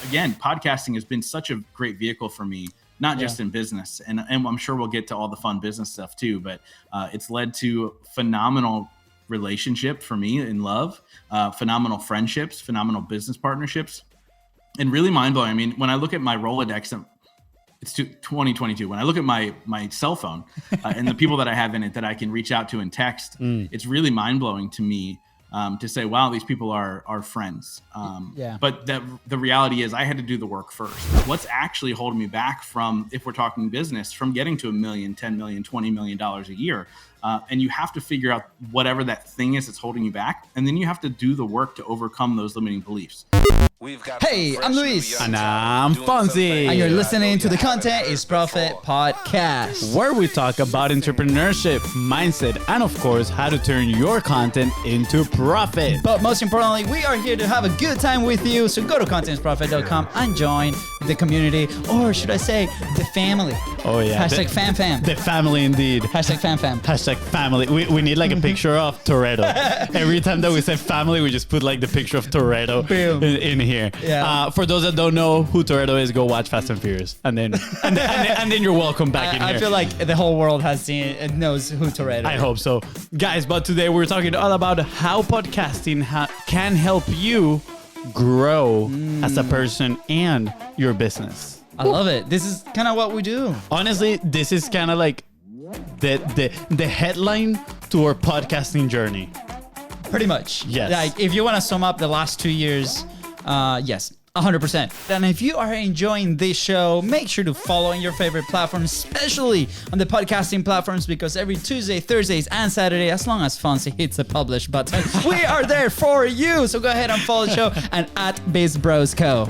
again, podcasting has been such a great vehicle for me, not just in business. And I'm sure we'll get to all the fun business stuff too, but it's led to phenomenal relationship for me in love, phenomenal friendships, phenomenal business partnerships, and really mind-blowing. I mean, when I look at my Rolodex, it's 2022. When I look at my cell phone and the people that I have in it that I can reach out to and text, it's really mind-blowing to me to say, wow, these people are friends. But the reality is I had to do the work first. What's actually holding me back from, if we're talking business, from getting to $1 million, $10 million, $20 million a year? And you have to figure out whatever that thing is that's holding you back. And then you have to do the work to overcome those limiting beliefs. Hey, I'm Luis. And I'm FONZI. And you're listening to the Content is Profit podcast, where we talk about entrepreneurship, mindset, and of course, how to turn your content into profit. But most importantly, we are here to have a good time with you. So go to contentisprofit.com and join the community, or should I say, the family. Oh, yeah. Hashtag FamFam. The family indeed. Hashtag FamFam. Hashtag family. We need like a picture of Toretto. Every time that we say family, we just put like the picture of Toretto in here. Yeah. For those that don't know who Toretto is, go watch Fast and Furious, and then you're welcome back in here. I feel like the whole world knows who Toretto is. I hope so, guys. But today we're talking all about how podcasting can help you grow as a person and your business. I love it. This is kind of what we do. Honestly, this is kind of like the headline to our podcasting journey. Pretty much. Yes. Like, if you want to sum up the last 2 years, yes, 100%. And if you are enjoying this show, make sure to follow on your favorite platforms, especially on the podcasting platforms, because every Tuesday, Thursdays, and Saturday, as long as FONZI hits the publish button, we are there for you. So go ahead and follow the show and at BIZBROS Co.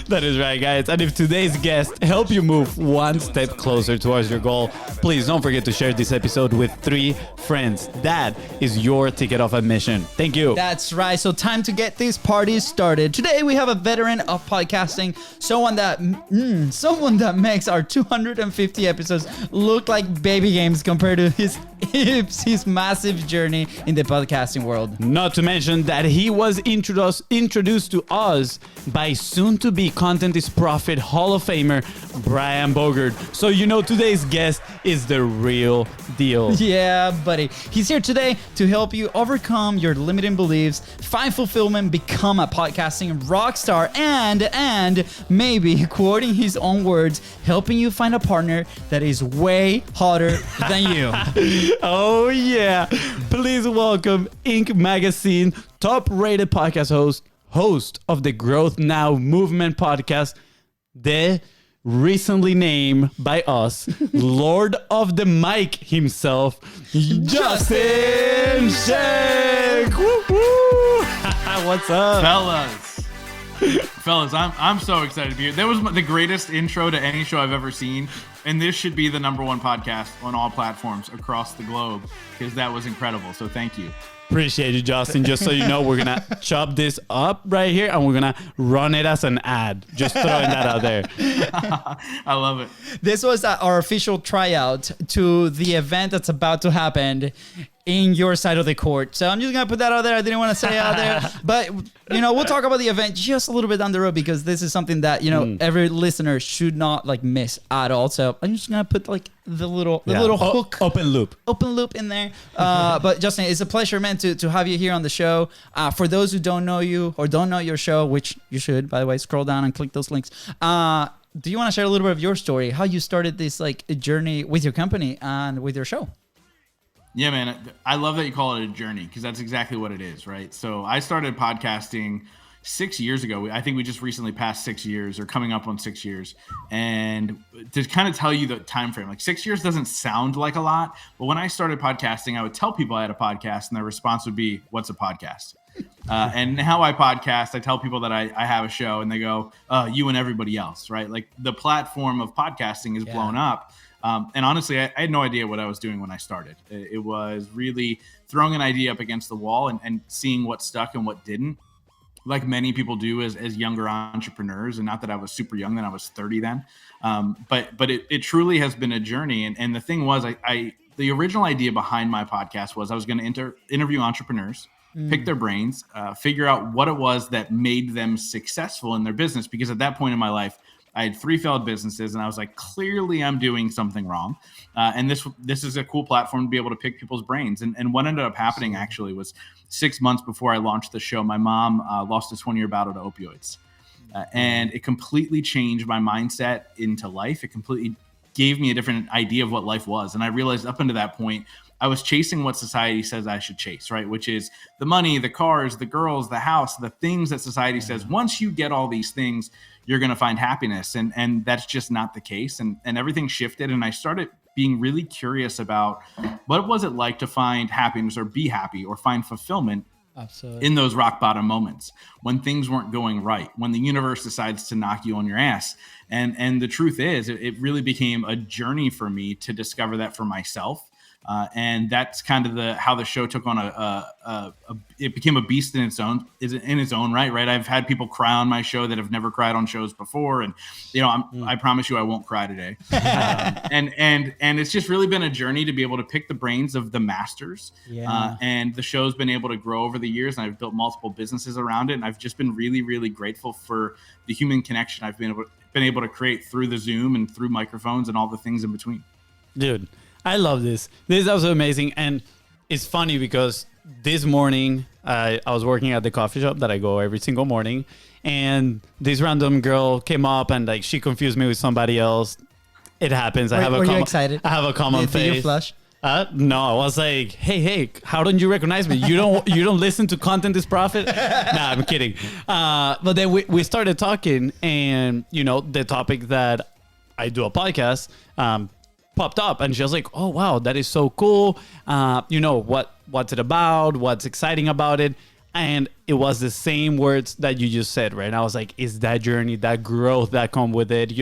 That is right, guys. And if today's guest help you move one step closer towards your goal, please don't forget to share this episode with 3 friends. That is your ticket of admission. Thank you. That's right. So time to get this party started. Today we have a veteran of podcasting, someone that makes our 250 episodes look like baby games compared to his massive journey in the podcasting world. Not to mention that he was introduced to us by soon-to-be Content is Profit Hall of Famer Brian Bogert. So today's guest is the real deal. Yeah, buddy. He's here today to help you overcome your limiting beliefs, find fulfillment, become a podcasting rock star, and maybe, quoting his own words, helping you find a partner that is way hotter than you. Oh, yeah. Please welcome Inc. Magazine top-rated podcast host of the Growth Now Movement podcast, the recently named by us Lord of the Mic himself, Justin Schenck. Woo-hoo. What's up, Fellas, I'm so excited to be here. That was the greatest intro to any show I've ever seen, and this should be the #1 podcast on all platforms across the globe, because that was incredible. So thank you. Appreciate you, Justin. Just so you know, we're going to chop this up right here and we're going to run it as an ad. Just throwing that out there. I love it. This was our official tryout to the event that's about to happen in your side of the court. So I'm just going to put that out there. I didn't want to say it out there. But, we'll talk about the event just a little bit down the road, because this is something that, every listener should not miss at all. So I'm just going to put the little hook. Open loop in there. But Justin, it's a pleasure, man, to have you here on the show. For those who don't know you or don't know your show, which you should, by the way, scroll down and click those links. Do you want to share a little bit of your story, how you started this journey with your company and with your show? Yeah, man. I love that you call it a journey, because that's exactly what it is, right? So I started podcasting 6 years ago. I think we just recently passed 6 years, or coming up on 6 years. And to kind of tell you the time frame, 6 years doesn't sound like a lot, but when I started podcasting, I would tell people I had a podcast, and their response would be, "What's a podcast?" And how I podcast, I tell people that I have a show, and they go, "You and everybody else," right? The platform of podcasting is blown up. And honestly, I had no idea what I was doing when I started. It was really throwing an idea up against the wall and seeing what stuck and what didn't, like many people do as younger entrepreneurs. And not that I was super young then, I was 30 then. But it truly has been a journey. And the thing was, the original idea behind my podcast was I was going to interview entrepreneurs pick their brains, figure out what it was that made them successful in their business. Because at that point in my life, I had 3 failed businesses, and I was like, clearly I'm doing something wrong. And this is a cool platform to be able to pick people's brains. And what ended up happening actually was 6 months before I launched the show, my mom lost a 20-year battle to opioids. And it completely changed my mindset into life. It completely gave me a different idea of what life was. And I realized up until that point, I was chasing what society says I should chase, right? Which is the money, the cars, the girls, the house, the things that society says, once you get all these things, you're going to find happiness. And that's just not the case. And everything shifted. And I started being really curious about what was it like to find happiness or be happy or find fulfillment in those rock bottom moments when things weren't going right, when the universe decides to knock you on your ass. And the truth is, it really became a journey for me to discover that for myself. And that's kind of how the show took on it became a beast in its own right. I've had people cry on my show that have never cried on shows before. And, I promise you, I won't cry today. And it's just really been a journey to be able to pick the brains of the masters. And the show's been able to grow over the years, and I've built multiple businesses around it. And I've just been really, really grateful for the human connection I've been able to create through the Zoom and through microphones and all the things in between. Dude, I love this. This is also amazing. And it's funny because this morning I was working at the coffee shop that I go every single morning. And this random girl came up and like she confused me with somebody else. It happens. Were you excited? I have a common face. Did you flush? No, I was like, hey, how don't you recognize me? You don't listen to Content is Profit? Nah, I'm kidding. But then we started talking, and the topic that I do a podcast popped up, and she was like, oh wow, that is so cool. What's it about? What's exciting about it? And it was the same words that you just said, right? And I was like, it's that journey, that growth that come with it.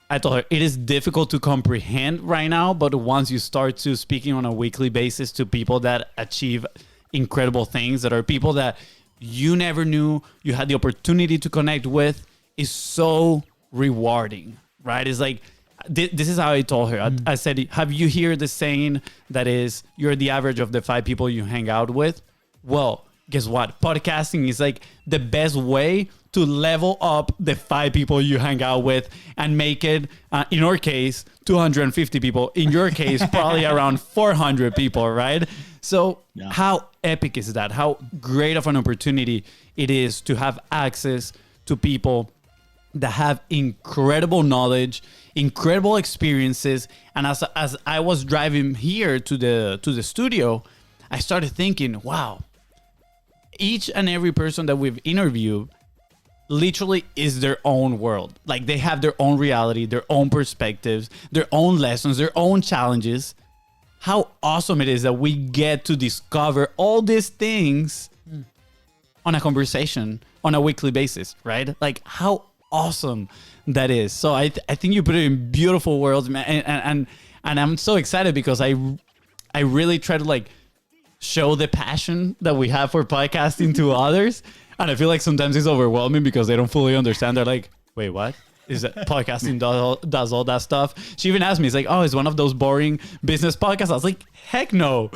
I told her, it is difficult to comprehend right now, but once you start to speaking on a weekly basis to people that achieve incredible things, that are people that you never knew you had the opportunity to connect with, is so rewarding, right? It's like, this is how I told her. I said, have you heard the saying that is, you're the average of the 5 people you hang out with? Well, guess what? Podcasting is like the best way to level up the 5 people you hang out with and make it, in our case, 250 people. In your case, probably around 400 people, right? So how epic is that? How great of an opportunity it is to have access to people that have incredible knowledge, incredible experiences. And as I was driving here to the studio, I started thinking, wow, each and every person that we've interviewed literally is their own world. Like they have their own reality, their own perspectives, their own lessons, their own challenges. How awesome it is that we get to discover all these things on a conversation on a weekly basis, right? Like how awesome that is. So I think you put it in beautiful words, man. And I'm so excited because I really try to like show the passion that we have for podcasting to others. And I feel like sometimes it's overwhelming because they don't fully understand. They're like, wait, what? Is that podcasting does all that stuff? She even asked me, it's like, oh, it's one of those boring business podcasts. I was like, heck no.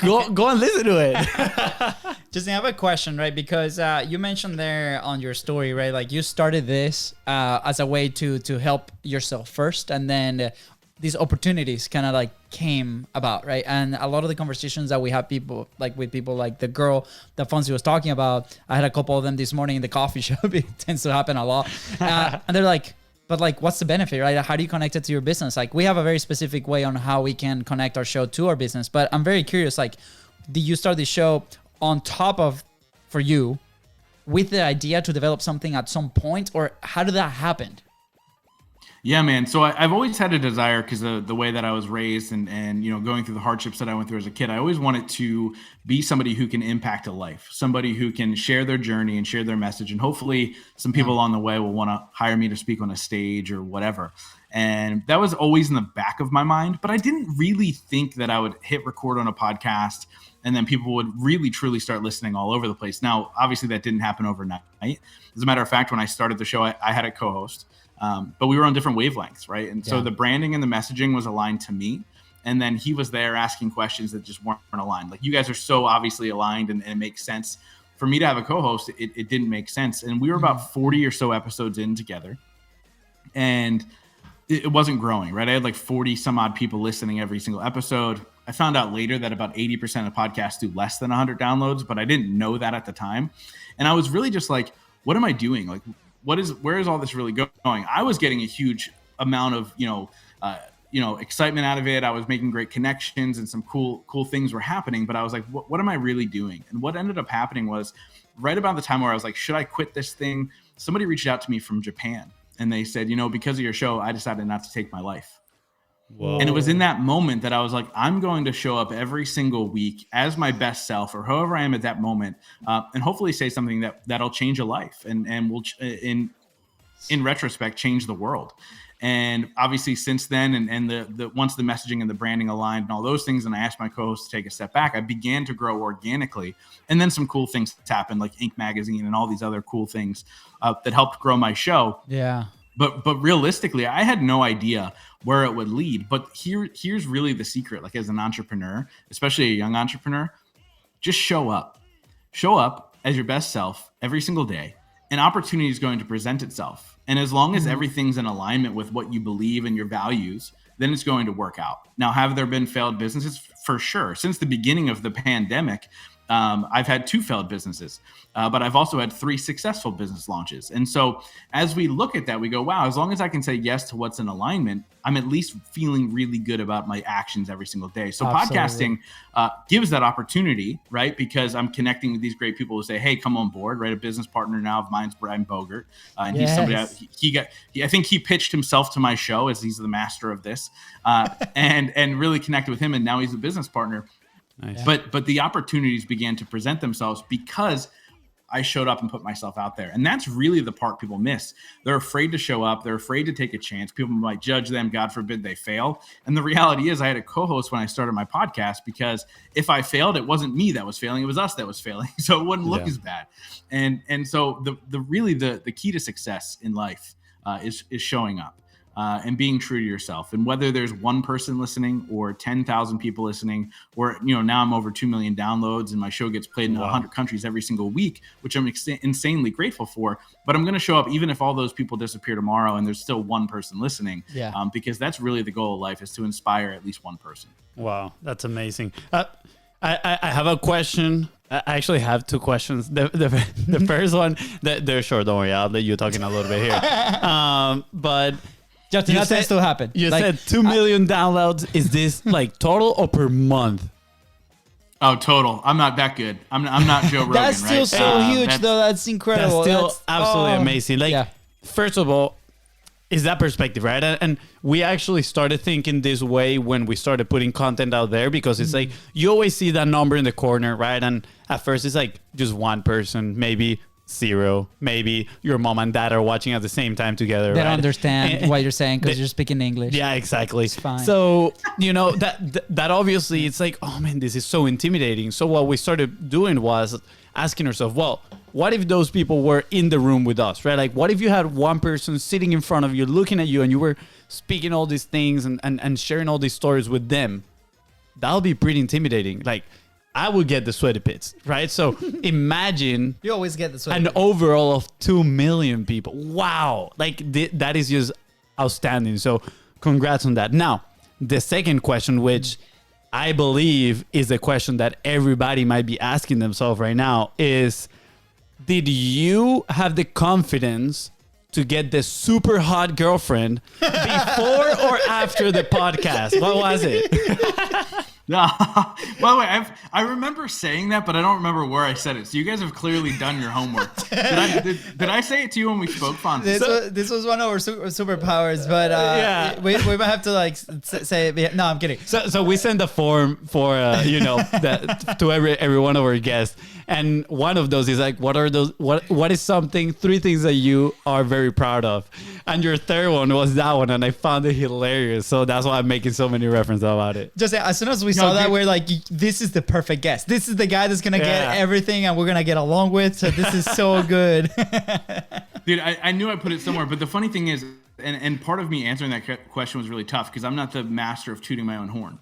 Go and listen to it. Justin, I have a question, right? Because you mentioned there on your story, right? Like you started this as a way to help yourself first. And then these opportunities kind of like came about, right? And a lot of the conversations that we have with people like the girl that FONZI was talking about, I had a couple of them this morning in the coffee shop. It tends to happen a lot. And they're like, but like, what's the benefit, right? How do you connect it to your business? Like we have a very specific way on how we can connect our show to our business. But I'm very curious, like, did you start the show on top of, for you, with the idea to develop something at some point, or how did that happen? Yeah, man. So I've always had a desire because of the way that I was raised and going through the hardships that I went through as a kid. I always wanted to be somebody who can impact a life, somebody who can share their journey and share their message. And hopefully some people along the way will want to hire me to speak on a stage or whatever. And that was always in the back of my mind. But I didn't really think that I would hit record on a podcast and then people would really, truly start listening all over the place. Now, obviously, that didn't happen overnight. As a matter of fact, when I started the show, I had a co-host. But we were on different wavelengths, right? And so the branding and the messaging was aligned to me. And then he was there asking questions that just weren't aligned. Like, you guys are so obviously aligned, and it makes sense. For me to have a co-host, it didn't make sense. And we were about 40 or so episodes in together, and it wasn't growing, right? I had like 40 some odd people listening every single episode. I found out later that about 80% of podcasts do less than 100 downloads, but I didn't know that at the time. And I was really just like, what am I doing? Like, where is all this really going? I was getting a huge amount of, excitement out of it. I was making great connections, and some cool things were happening, but I was like, what am I really doing? And what ended up happening was, right about the time where I was like, should I quit this thing? Somebody reached out to me from Japan, and they said, because of your show, I decided not to take my life. Whoa. And it was in that moment that I was like, I'm going to show up every single week as my best self, or however I am at that moment, and hopefully say something that'll change a life and will, in retrospect, change the world. And obviously since then, and the once the messaging and the branding aligned and all those things, and I asked my co-host to take a step back, I began to grow organically. And then some cool things happened, like Inc. magazine and all these other cool things that helped grow my show. Yeah. But realistically, I had no idea where it would lead. But here's really the secret. Like, as an entrepreneur, especially a young entrepreneur, just show up as your best self every single day. An opportunity is going to present itself. And as long as everything's in alignment with what you believe and your values, then it's going to work out. Now, have there been failed businesses? For sure. Since the beginning of the pandemic, I've had 2 failed businesses, but I've also had 3 successful business launches. And so as we look at that, we go, wow, as long as I can say yes to what's in alignment, I'm at least feeling really good about my actions every single day. So podcasting gives that opportunity, right? Because I'm connecting with these great people who say, hey, come on board, right? A business partner now of mine's Brian Bogert. And he's somebody, I think he pitched himself to my show, as he's the master of this, and really connected with him. And now he's a business partner. Nice. But the opportunities began to present themselves because I showed up and put myself out there. And that's really the part people miss. They're afraid to show up. They're afraid to take a chance. People might judge them. God forbid they fail. And the reality is, I had a co-host when I started my podcast, because if I failed, it wasn't me that was failing. It was us that was failing. So it wouldn't look as bad. And so the key to success in life is showing up. And being true to yourself. And whether there's one person listening or 10,000 people listening, or, now I'm over 2 million downloads and my show gets played in 100 countries every single week, which I'm insanely grateful for. But I'm going to show up even if all those people disappear tomorrow and there's still one person listening, because that's really the goal of life, is to inspire at least one person. Wow, that's amazing. I have a question. I actually have 2 questions. The first one, they're short, don't worry, I'll let you talk in a little bit here. But Justin, that tends to happen. You said 2 million downloads. Is this like total or per month? Oh, total. I'm not that good. I'm not Joe Rogan. That's still so huge, though. That's incredible. That's still absolutely amazing. Like, first of all, is that perspective, right? And we actually started thinking this way when we started putting content out there, because it's like, you always see that number in the corner, right? And at first it's like just one person, maybe 0, maybe your mom and dad are watching at the same time together. They don't understand what you're saying because you're speaking English. Yeah, exactly. It's fine. So, that obviously, it's like, oh man, this is so intimidating. So what we started doing was asking ourselves, well, what if those people were in the room with us, right? Like, what if you had one person sitting in front of you, looking at you, and you were speaking all these things and sharing all these stories with them? That would be pretty intimidating. Like, I would get the sweaty pits, right? So imagine you always get the sweaty pits. Overall of 2 million people. Wow. Like, that is just outstanding. So congrats on that. Now, the second question, which I believe is the question that everybody might be asking themselves right now, is, did you have the confidence to get the super hot girlfriend before or after the podcast? What was it? No, by the way, I remember saying that, but I don't remember where I said it. So you guys have clearly done your homework. Did I say it to you when we spoke, Fonzie? This was one of our superpowers, but we might have to say it. No, I'm kidding. So we sent a form for to every one of our guests, and one of those is like, what is 3 things that you are very proud of, and your third one was that one, and I found it hilarious. So that's why I'm making so many references about it. Just as soon as we saw that, we're like, this is the perfect guest. This is the guy that's gonna get everything, and we're gonna get along with. So this is so good. Dude, I knew I put it somewhere, but the funny thing is, and part of me answering that question was really tough, because I'm not the master of tooting my own horn.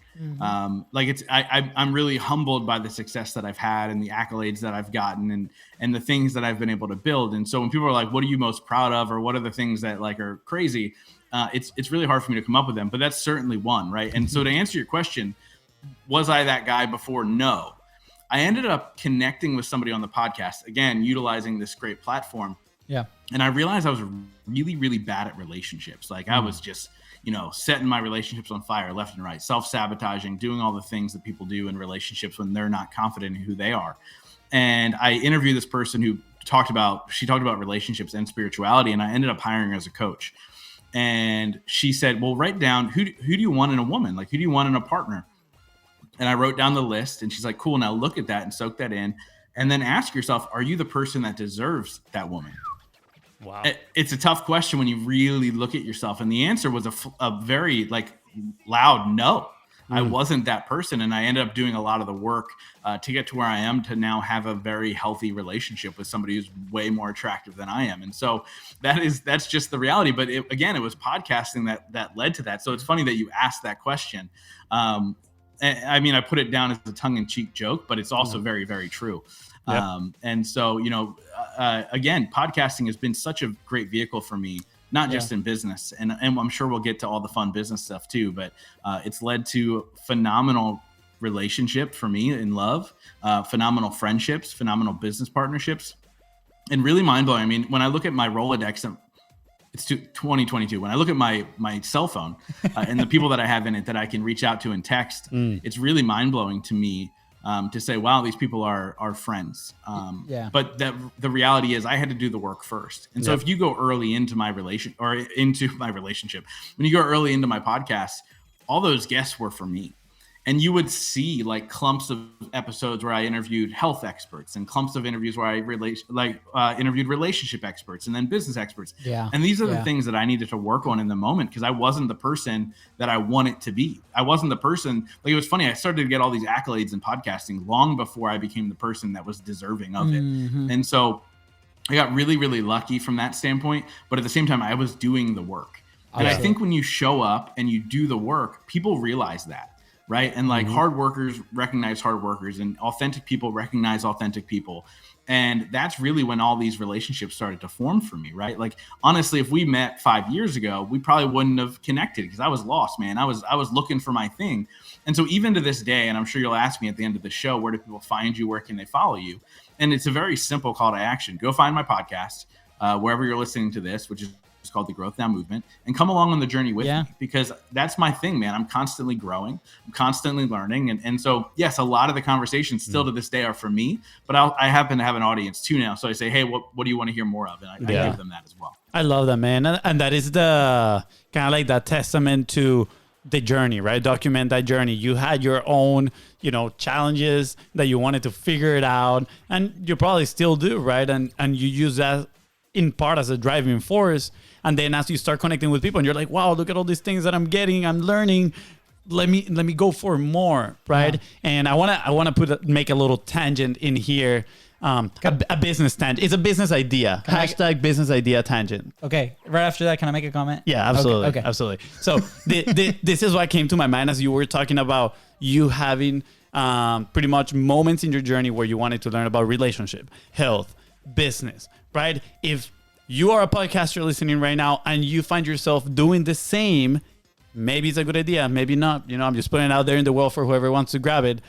Like I'm really humbled by the success that I've had and the accolades that I've gotten and the things that I've been able to build. And so when people are like, what are you most proud of? Or what are the things that like are crazy? It's really hard for me to come up with them, but that's certainly one. Right. And so to answer your question, was I that guy before? No. I ended up connecting with somebody on the podcast, again, utilizing this great platform. Yeah. And I realized I was really, really bad at relationships. Like I was just, setting my relationships on fire left and right, self-sabotaging, doing all the things that people do in relationships when they're not confident in who they are. And I interviewed this person who talked about relationships and spirituality. And I ended up hiring her as a coach. And she said, well, write down who do you want in a woman? Like, who do you want in a partner? And I wrote down the list, and she's like, cool. Now look at that and soak that in. And then ask yourself, are you the person that deserves that woman? Wow. It's a tough question when you really look at yourself. And the answer was a very like loud no. I wasn't that person. And I ended up doing a lot of the work to get to where I am, to now have a very healthy relationship with somebody who's way more attractive than I am. And so that's just the reality. But it was podcasting that led to that. So it's funny that you asked that question. I mean, I put it down as a tongue-in-cheek joke, but it's also very, very true. Yep. And so, again, podcasting has been such a great vehicle for me, not just in business. And I'm sure we'll get to all the fun business stuff too, but it's led to phenomenal relationship for me in love, phenomenal friendships, phenomenal business partnerships, and really mind-blowing. I mean, when I look at my Rolodex, it's 2022. When I look at my cell phone and the people that I have in it that I can reach out to and text, it's really mind-blowing to me to say, wow, these people are friends. But the reality is I had to do the work first. And so if you go early into my relationship, when you go early into my podcast, all those guests were for me. And you would see like clumps of episodes where I interviewed health experts and clumps of interviews where I interviewed relationship experts and then business experts. Yeah. And these are the things that I needed to work on in the moment, because I wasn't the person that I wanted to be. I wasn't the person. Like, it was funny. I started to get all these accolades in podcasting long before I became the person that was deserving of it. And so I got really, really lucky from that standpoint. But at the same time, I was doing the work. And I think when you show up and you do the work, people realize that. Right. And like hard workers recognize hard workers, and authentic people recognize authentic people. And that's really when all these relationships started to form for me. Right. Like, honestly, if we met 5 years ago, we probably wouldn't have connected, because I was lost, man. I was looking for my thing. And so even to this day, and I'm sure you'll ask me at the end of the show, where do people find you? Where can they follow you? And it's a very simple call to action. Go find my podcast, wherever you're listening to this, which is called the Growth Now Movement, and come along on the journey with me, because that's my thing, man. I'm constantly growing. I'm constantly learning. And so, yes, a lot of the conversations still to this day are for me, but I happen to have an audience too now. So I say, hey, what do you want to hear more of? And I give them that as well. I love that, man. And that is the kind of like that testament to the journey, right? Document that journey. You had your own, challenges that you wanted to figure it out, and you probably still do, right? And you use that in part as a driving force. And then as you start connecting with people and you're like, wow, look at all these things that I'm getting, I'm learning. Let me go for more, right? Yeah. And I wanna make a little tangent in here, a business tangent. It's a business idea. Hashtag business idea tangent. Okay. Right after that, can I make a comment? Yeah, absolutely. Okay. Absolutely. So this is what came to my mind as you were talking about you having pretty much moments in your journey where you wanted to learn about relationship, health, business, right? If you are a podcaster listening right now and you find yourself doing the same, maybe it's a good idea, maybe not. I'm just putting it out there in the world for whoever wants to grab it.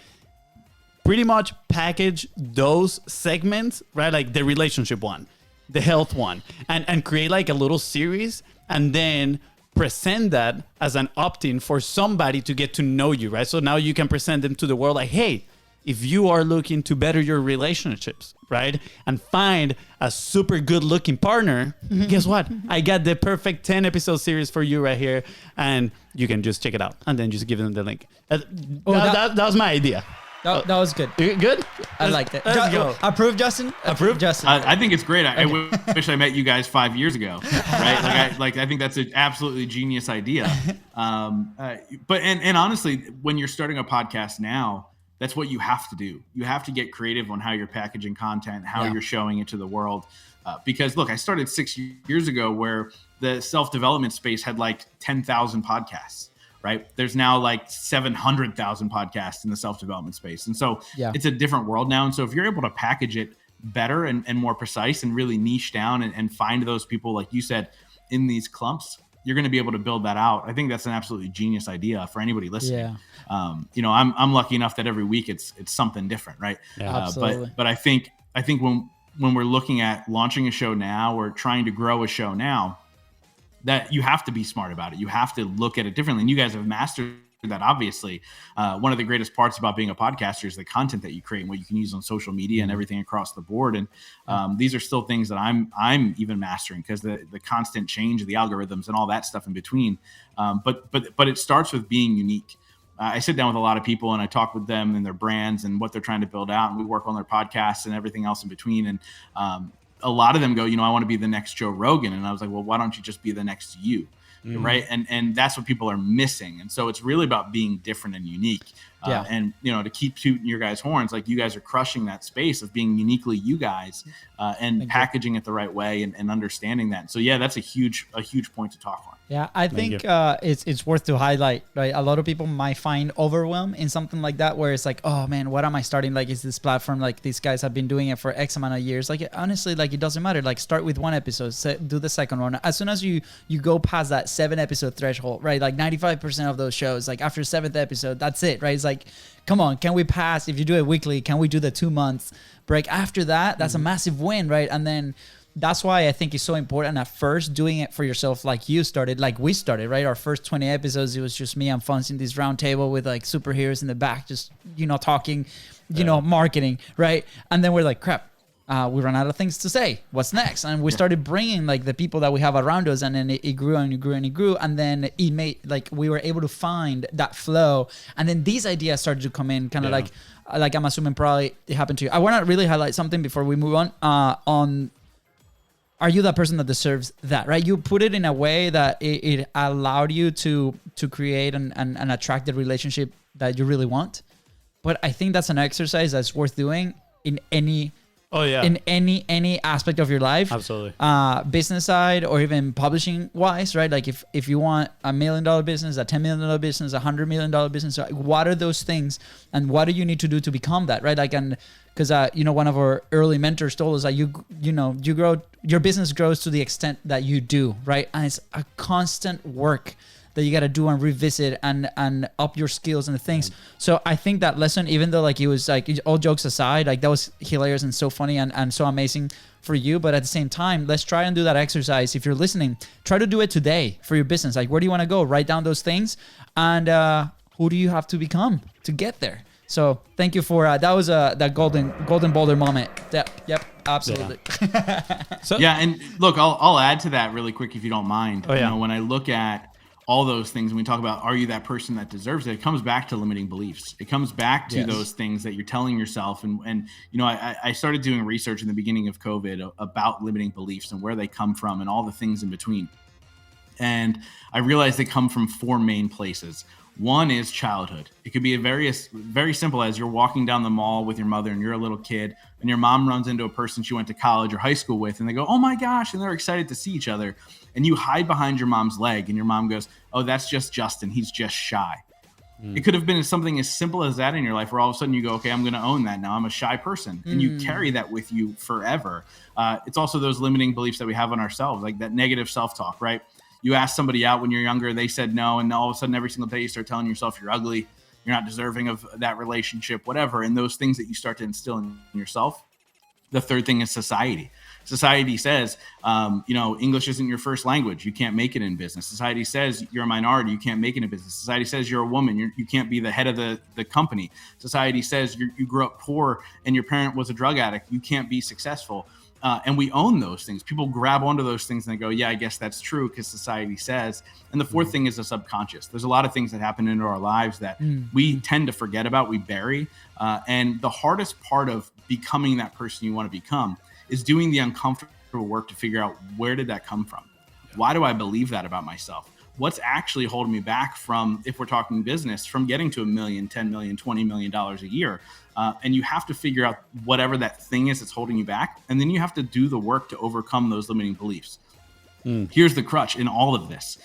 Pretty much package those segments, right? Like the relationship one, the health one, and create like a little series, and then present that as an opt-in for somebody to get to know you, right? So now you can present them to the world like, hey, if you are looking to better your relationships, right, and find a super good looking partner, guess what? I got the perfect 10 episode series for you right here, and you can just check it out and then just give them the link. That was my idea. That was good. Good? I liked it. Let's go. Approve, Justin? Approve? Justin. I think it's great. I wish I met you guys 5 years ago, right? I think that's an absolutely genius idea. But honestly, when you're starting a podcast now, that's what you have to do. You have to get creative on how you're packaging content, how you're showing it to the world. Because look, I started 6 years ago where the self-development space had like 10,000 podcasts, right? There's now like 700,000 podcasts in the self-development space. And so it's a different world now. And so if you're able to package it better and more precise and really niche down and find those people, like you said, in these clumps, you're going to be able to build that out. I think that's an absolutely genius idea for anybody listening. You know, I'm lucky enough that every week it's something different, right? Absolutely. But I think when we're looking at launching a show now or trying to grow a show now, that you have to be smart about it. You have to look at it differently. And you guys have mastered that, obviously. One of the greatest parts about being a podcaster is the content that you create and what you can use on social media and everything across the board. And these are still things that I'm even mastering, because the constant change of the algorithms and all that stuff in between. But it starts with being unique. I sit down with a lot of people and I talk with them and their brands and what they're trying to build out. And we work on their podcasts and everything else in between. And a lot of them go, you know, I want to be the next Joe Rogan. And I was like, well, why don't you just be the next you? Right. And that's what people are missing. And so it's really about being different and unique. And, you know, to keep tooting your guys' horns, like you guys are crushing that space of being uniquely you guys and packaging it the right way and understanding that. So, yeah, that's a huge point to talk on. Yeah, I think it's worth to highlight, right? A lot of people might find overwhelm in something like that, where it's like, oh man, what am I starting? Like, is this platform, like these guys have been doing it for X amount of years? Like, honestly, like it doesn't matter. Like, start with one episode, do the second one. As soon as you go past that 7 episode threshold, right? Like 95% of those shows, like after 7th episode, that's it, right? It's like, come on, can we pass? If you do it weekly, can we do the 2 months break? After that, that's a massive win, right? And then that's why I think it's so important at first doing it for yourself, like you started, like we started, right? Our first 20 episodes, it was just me and FONZI in this round table with like superheroes in the back, just, you know, talking, you know, marketing, right? And then we're like, crap, we ran out of things to say. What's next? And we started bringing like the people that we have around us, and then it grew and it grew and it grew. And then it made, like, we were able to find that flow. And then these ideas started to come in kind of like I'm assuming probably it happened to you. I want to really highlight something before we move on are you that person that deserves that, right? You put it in a way that it allowed you to create and attract the relationship that you really want. But I think that's an exercise that's worth doing in any any aspect of your life. Absolutely. Business side or even publishing wise, right? Like if you want $1 million business, a $10 million business, $100 million business, what are those things and what do you need to do to become that, right? Like, and because you know, one of our early mentors told us that you grow, your business grows to the extent that you do, right? And it's a constant work that you got to do and revisit and up your skills and the things. So I think that lesson, even though like it was like, all jokes aside, like that was hilarious and so funny and so amazing for you. But at the same time, let's try and do that exercise. If you're listening, try to do it today for your business. Like, where do you want to go? Write down those things. And who do you have to become to get there? So thank you for that. Was that golden boulder moment. Yep, absolutely. Yeah. And look, I'll add to that really quick if you don't mind. You know, when I look at all those things and we talk about, are you that person that deserves it? It comes back to limiting beliefs. It comes back to those things that you're telling yourself. And you know, I started doing research in the beginning of COVID about limiting beliefs and where they come from and all the things in between. And I realized they come from 4 main places. One is childhood. It could be very simple as you're walking down the mall with your mother and you're a little kid and your mom runs into a person she went to college or high school with and they go, oh my gosh, and they're excited to see each other. And you hide behind your mom's leg and your mom goes, oh, that's just Justin. He's just shy. It could have been something as simple as that in your life where all of a sudden you go, okay, I'm going to own that. Now I'm a shy person. And you carry that with you forever. It's also those limiting beliefs that we have on ourselves, like that negative self-talk, right? You ask somebody out when you're younger, they said no. And all of a sudden, every single day you start telling yourself you're ugly, you're not deserving of that relationship, whatever. And those things that you start to instill in yourself. The third thing is society. Society says, you know, English isn't your first language. You can't make it in business. Society says you're a minority. You can't make it in business. Society says you're a woman. You can't be the head of the company. Society says you grew up poor and your parent was a drug addict. You can't be successful. And we own those things. People grab onto those things and they go, yeah, I guess that's true because society says. And the fourth thing is the subconscious. There's a lot of things that happen in our lives that we tend to forget about, we bury. And the hardest part of becoming that person you want to become is doing the uncomfortable work to figure out, where did that come from? Why do I believe that about myself? What's actually holding me back from, if we're talking business, from getting to $1 million, $10 million, $20 million a year? And you have to figure out whatever that thing is that's holding you back. And then you have to do the work to overcome those limiting beliefs. Here's the crutch in all of this.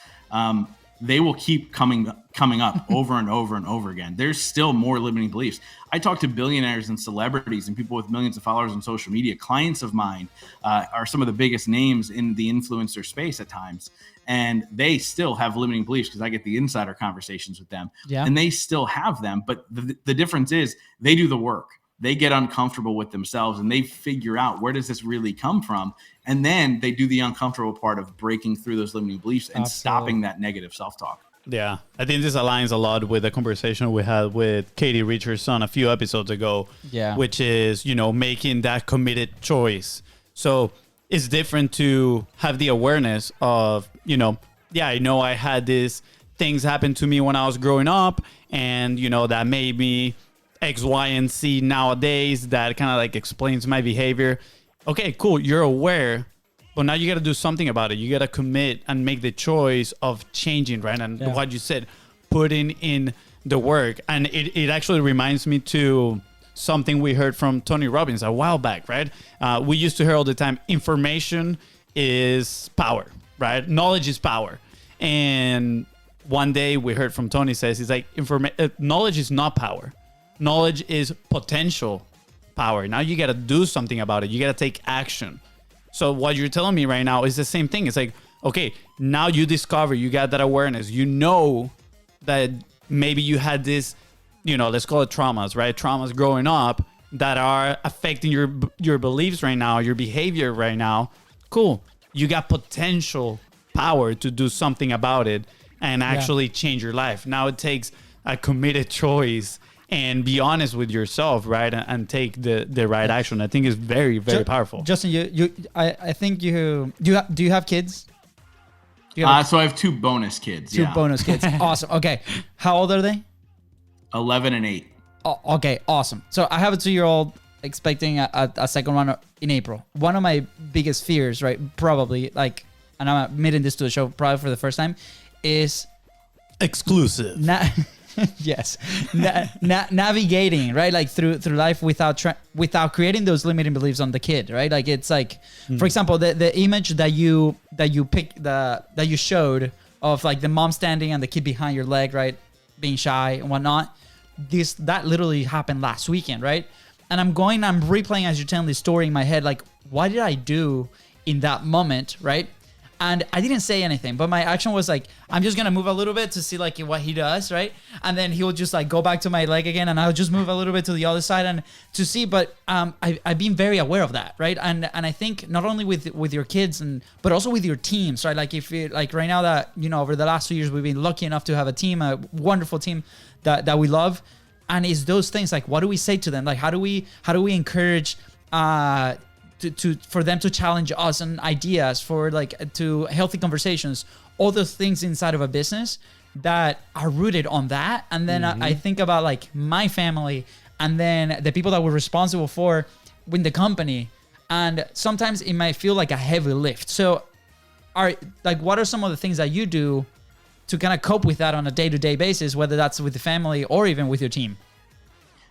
they will keep coming up over and over and over again. There's still more limiting beliefs. I talk to billionaires and celebrities and people with millions of followers on social media. Clients of mine are some of the biggest names in the influencer space at times. And they still have limiting beliefs because I get the insider conversations with them. Yeah. And they still have them. But the difference is they do the work. They get uncomfortable with themselves and they figure out, where does this really come from? And then they do the uncomfortable part of breaking through those limiting beliefs and stopping that negative self-talk. Yeah, I think this aligns a lot with the conversation we had with Katie Richardson a few episodes ago, which is, making that committed choice. So it's different to have the awareness of, I know I had these things happen to me when I was growing up, and, that made me X, Y, and Z nowadays. That kind of like explains my behavior. Okay, cool. You're aware, but now you got to do something about it. You got to commit and make the choice of changing, right? And what you said, putting in the work. And it actually reminds me to something we heard from Tony Robbins a while back, right? We used to hear all the time, information is power, right? Knowledge is power. And one day we heard from Tony says, he's like, knowledge is not power. Knowledge is potential power. Now you got to do something about it. You got to take action. So what you're telling me right now is the same thing. It's like, okay, now you discover, you got that awareness. You know that maybe you had this, let's call it traumas, right? Traumas growing up that are affecting your beliefs right now, your behavior right now. Cool. You got potential power to do something about it and actually change your life. Now it takes a committed choice and be honest with yourself, right? And take the right action. I think is very, very powerful. Justin, I think do you have kids? So I have 2 bonus kids. Two bonus kids. Awesome. Okay. How old are they? 11 and 8. Oh, okay. Awesome. So I have a 2-year-old expecting a second one in April. One of my biggest fears, right? Probably and I'm admitting this to the show probably for the first time, is exclusive. Yes, navigating, right, like through life without creating those limiting beliefs on the kid, right? Like it's like, for example, the image that you showed of like the mom standing and the kid behind your leg, right, being shy and whatnot. That literally happened last weekend, right? And I'm replaying as you're telling the story in my head, like, what did I do in that moment, right? And I didn't say anything, but my action was like, I'm just going to move a little bit to see like what he does, right? And then he'll just like go back to my leg again and I'll just move a little bit to the other side and to see. But I've been very aware of that, right? And I think not only with your kids, but also with your teams, right? Like if you, like right now that, over the last 2 years, we've been lucky enough to have a wonderful team that we love. And it's those things like, what do we say to them? Like, how do we encourage for them to challenge us on ideas, for to healthy conversations, all those things inside of a business that are rooted on that. And then I think about like my family and then the people that we're responsible for in the company. And sometimes it might feel like a heavy lift. So what are some of the things that you do to kind of cope with that on a day-to-day basis, whether that's with the family or even with your team?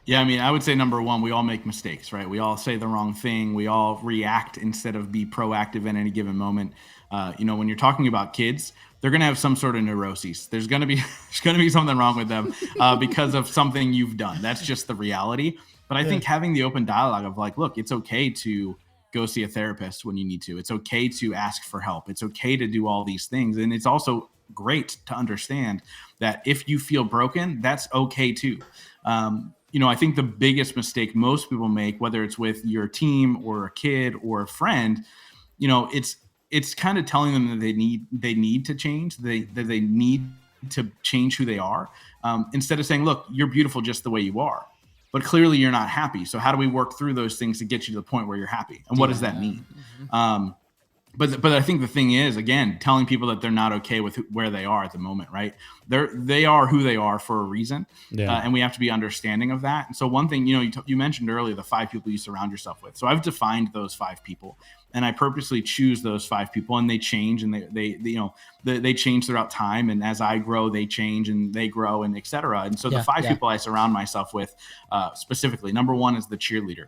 Yeah, I mean, I would say number one, we all make mistakes, right? We all say the wrong thing. We all react instead of be proactive in any given moment. When you're talking about kids, they're going to have some sort of neuroses. There's going to be something wrong with them because of something you've done. That's just the reality. But I think having the open dialogue of like, look, it's okay to go see a therapist when you need to. It's okay to ask for help. It's okay to do all these things. And it's also great to understand that if you feel broken, that's okay too. I think the biggest mistake most people make, whether it's with your team or a kid or a friend, it's kind of telling them that they need to change, that they need to change who they are, instead of saying, look, you're beautiful just the way you are, but clearly you're not happy. So how do we work through those things to get you to the point where you're happy? And what does that mean? But I think the thing is, again, telling people that they're not okay with where they are at the moment, right? They are who they are for a reason, and we have to be understanding of that. And so one thing, you mentioned earlier, the 5 people you surround yourself with. So I've defined those 5 people, and I purposely choose those 5 people, and they change, and they change throughout time. And as I grow, they change, and they grow, and et cetera. And so the 5 people I surround myself with, specifically, number 1 is the cheerleader.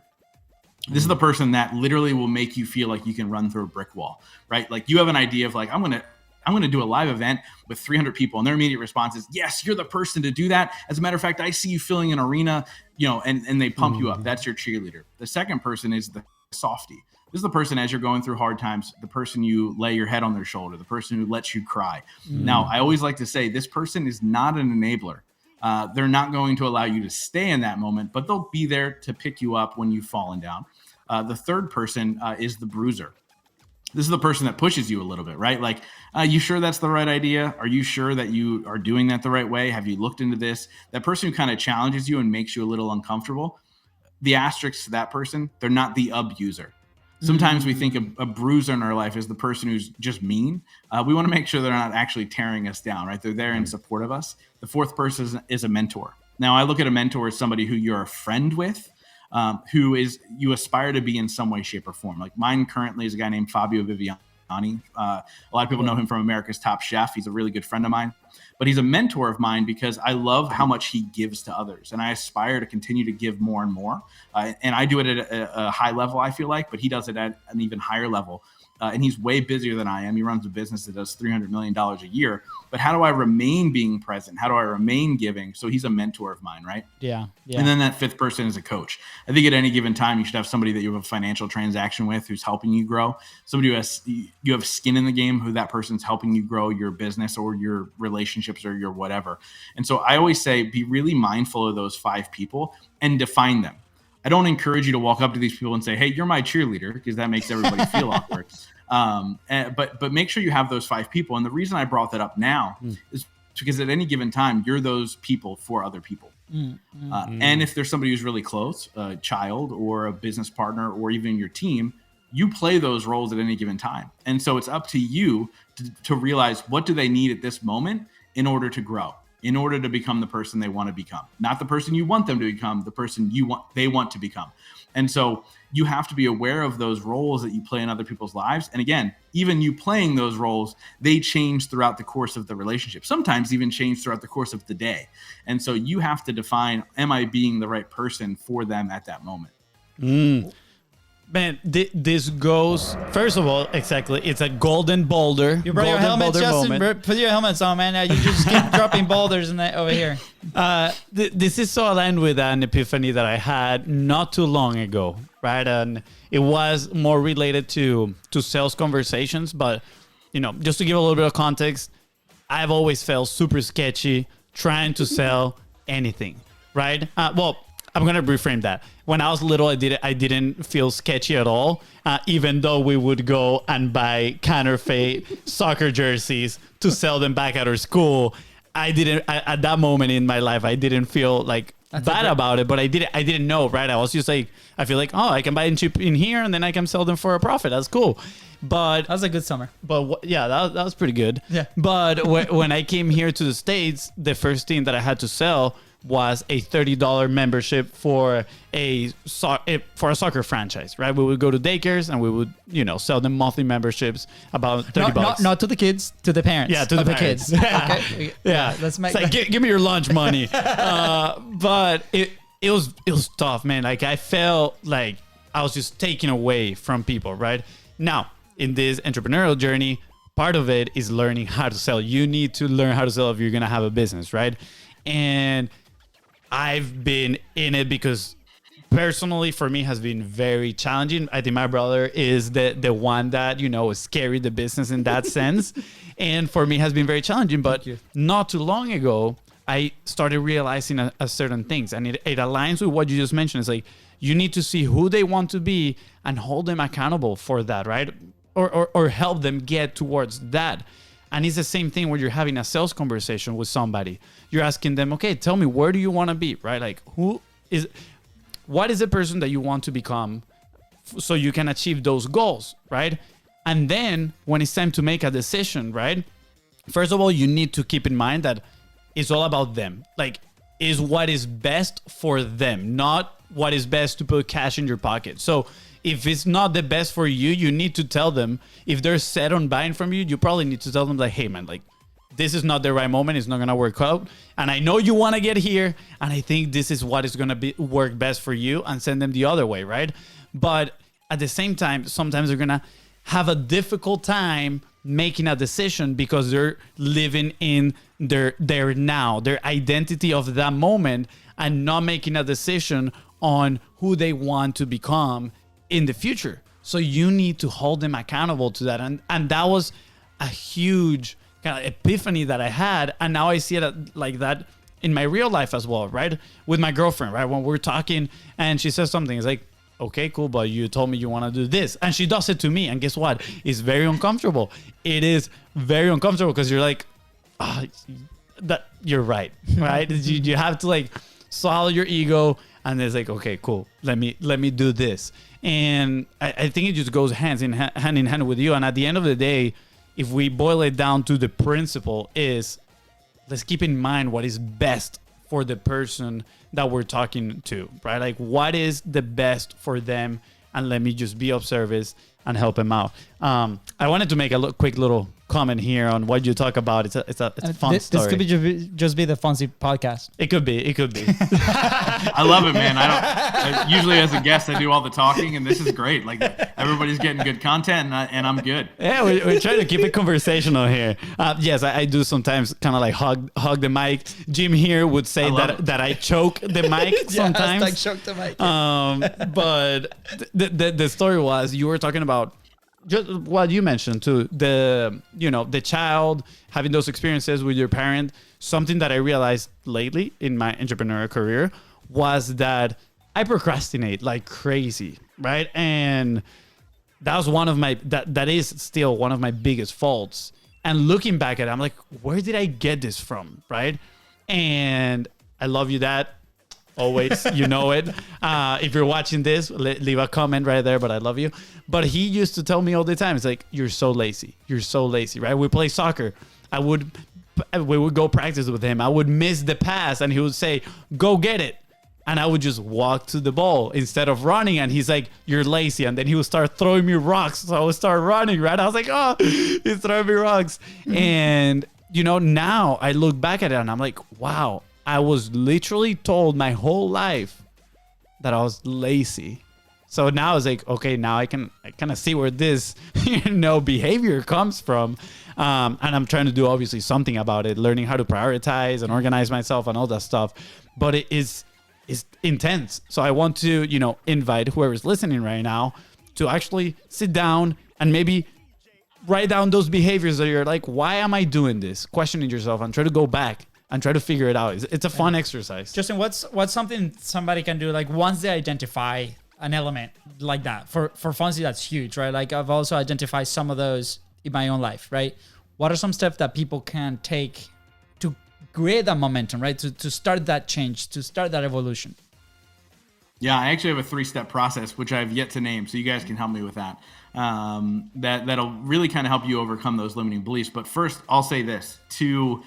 This is the person that literally will make you feel like you can run through a brick wall, right? Like you have an idea of like, I'm going to I'm going to do a live event with 300 people. And their immediate response is, yes, you're the person to do that. As a matter of fact, I see you filling an arena, and they pump you up. That's your cheerleader. The second person is the softie. This is the person, as you're going through hard times, the person you lay your head on their shoulder, the person who lets you cry. Now, I always like to say this person is not an enabler. They're not going to allow you to stay in that moment, but they'll be there to pick you up when you've fallen down. The third person is the bruiser. This is the person that pushes you a little bit, right? Like, you sure that's the right idea? Are you sure that you are doing that the right way? Have you looked into this? That person who kind of challenges you and makes you a little uncomfortable. The asterisk to that person, they're not the abuser. Sometimes we think a bruiser in our life is the person who's just mean. We want to make sure they're not actually tearing us down, right? They're there in support of us. The fourth person is a mentor. Now, I look at a mentor as somebody who you're a friend with, who is you aspire to be in some way, shape, or form. Like mine currently is a guy named Fabio Viviani. A lot of people know him from America's Top Chef. He's a really good friend of mine, but he's a mentor of mine because I love how much he gives to others, and I aspire to continue to give more and more. And I do it at a high level, I feel like, but he does it at an even higher level. And he's way busier than I am. He runs a business that does $300 million a year. But how do I remain being present? How do I remain giving? So he's a mentor of mine, right? Yeah. And then that fifth person is a coach. I think at any given time, you should have somebody that you have a financial transaction with who's helping you grow. Somebody who you have skin in the game, who that person's helping you grow your business or your relationships or your whatever. And so I always say, be really mindful of those 5 people and define them. I don't encourage you to walk up to these people and say, hey, you're my cheerleader, because that makes everybody feel awkward. But make sure you have those 5 people. And the reason I brought that up now is because at any given time, you're those people for other people. And if there's somebody who's really close, a child or a business partner or even your team, you play those roles at any given time. And so it's up to you to realize, what do they need at this moment in order to grow, in order to become the person they want to become, not the person you want them to become, the person they want to become. And so you have to be aware of those roles that you play in other people's lives. And again, even you playing those roles, they change throughout the course of the relationship, sometimes even change throughout the course of the day. And so you have to define, am I being the right person for them at that moment? Man, this goes, first of all, exactly, it's a golden boulder. You brought your helmet, Justin. Put your helmets on, man. You just keep dropping boulders over here. This is so aligned with an epiphany that I had not too long ago, right? And it was more related to sales conversations. But, just to give a little bit of context, I've always felt super sketchy trying to sell anything, right? I'm going to reframe that. When I was little, I didn't feel sketchy at all, even though we would go and buy counterfeit soccer jerseys to sell them back at our school. At that moment in my life, I didn't feel like bad about it, but I didn't know, right? I was just like, I feel like, I can buy them cheap in here and then I can sell them for a profit. That's cool. But that was a good summer. But that was pretty good. Yeah. But when I came here to the States, the first thing that I had to sell was a $30 membership for a soccer franchise, right? We would go to daycares and we would, sell them monthly memberships about $30. Not to the kids, to the parents. Yeah, to the parents. kids. Okay. Yeah. Let's make it's like, give me your lunch money. But it was tough, man. Like I felt like I was just taken away from people, right? Now, in this entrepreneurial journey, part of it is learning how to sell. You need to learn how to sell if you're going to have a business, right? And I've been in it because personally for me has been very challenging. I think my brother is the one that, is carried the business in that sense. And for me has been very challenging. But not too long ago, I started realizing a certain things. And it aligns with what you just mentioned. It's like, you need to see who they want to be and hold them accountable for that, right? Or help them get towards that. And it's the same thing when you're having a sales conversation with somebody. You're asking them, okay, tell me, where do you want to be, right? Like, what is the person that you want to become so you can achieve those goals, right? And then when it's time to make a decision, right? First of all, you need to keep in mind that it's all about them. Like, is what is best for them, not what is best to put cash in your pocket. So if it's not the best for you, you need to tell them. If they're set on buying from you, you probably need to tell them like, hey man, like this is not the right moment. It's not going to work out. And I know you want to get here. And I think this is what is going to work best for you, and send them the other way. Right. But at the same time, sometimes they're going to have a difficult time making a decision because they're living in their now, their identity of that moment, and not making a decision on who they want to become in the future. So you need to hold them accountable to that. And that was a huge kind of epiphany that I had. And now I see it like that in my real life as well, right? With my girlfriend, right? When we're talking and she says something, it's like, okay, cool, but you told me you want to do this. And she does it to me. And guess what? It's very uncomfortable. It is very uncomfortable because you're like, that you're right, right? You have to like swallow your ego. And it's like, okay, cool. Let me do this. And I think it just goes hand in hand with you. And at the end of the day, if we boil it down to the principle is, let's keep in mind what is best for the person that we're talking to, right? Like what is the best for them, and let me just be of service and help them out. I wanted to make a quick little comment here on what you talk about. It's a fun story. This could just be the FONZI podcast. It could be. I love it, man. Usually as a guest, I do all the talking, and this is great. Like everybody's getting good content, and I'm good. Yeah, we're trying to keep it conversational here. Yes, I do sometimes kind of like hug the mic. Jim here would say that I choke the mic sometimes. Like choke the mic. But the story was, you were talking about just what you mentioned too, the child having those experiences with your parent. Something that I realized lately in my entrepreneurial career was that I procrastinate like crazy, right? And that was one of my that is still one of my biggest faults. And looking back at it, I'm like, where did I get this from, right? And I love you, Dad. Always, you know it. If you're watching this, leave a comment right there, but I love you. But he used to tell me all the time, it's like, you're so lazy. You're so lazy, right? We play soccer. We would go practice with him. I would miss the pass and he would say, go get it. And I would just walk to the ball instead of running. And he's like, you're lazy. And then he would start throwing me rocks. So I would start running, right? I was like, oh, he's throwing me rocks. And, now I look back at it and I'm like, wow. I was literally told my whole life that I was lazy. So now it's like, okay, now I kind of see where this, behavior comes from. And I'm trying to do obviously something about it, learning how to prioritize and organize myself and all that stuff. But it is intense. So I want to, invite whoever's listening right now to actually sit down and maybe write down those behaviors that you're like, why am I doing this? Questioning yourself and try to go back and try to figure it out. It's a fun exercise. Justin, what's something somebody can do, like once they identify an element like that? For FONZI, that's huge, right? Like I've also identified some of those in my own life, right? What are some steps that people can take to create that momentum, right? To start that change, to start that evolution? Yeah, I actually have a 3-step process, which I've yet to name, so you guys can help me with that. That'll really kind of help you overcome those limiting beliefs. But first, I'll say this to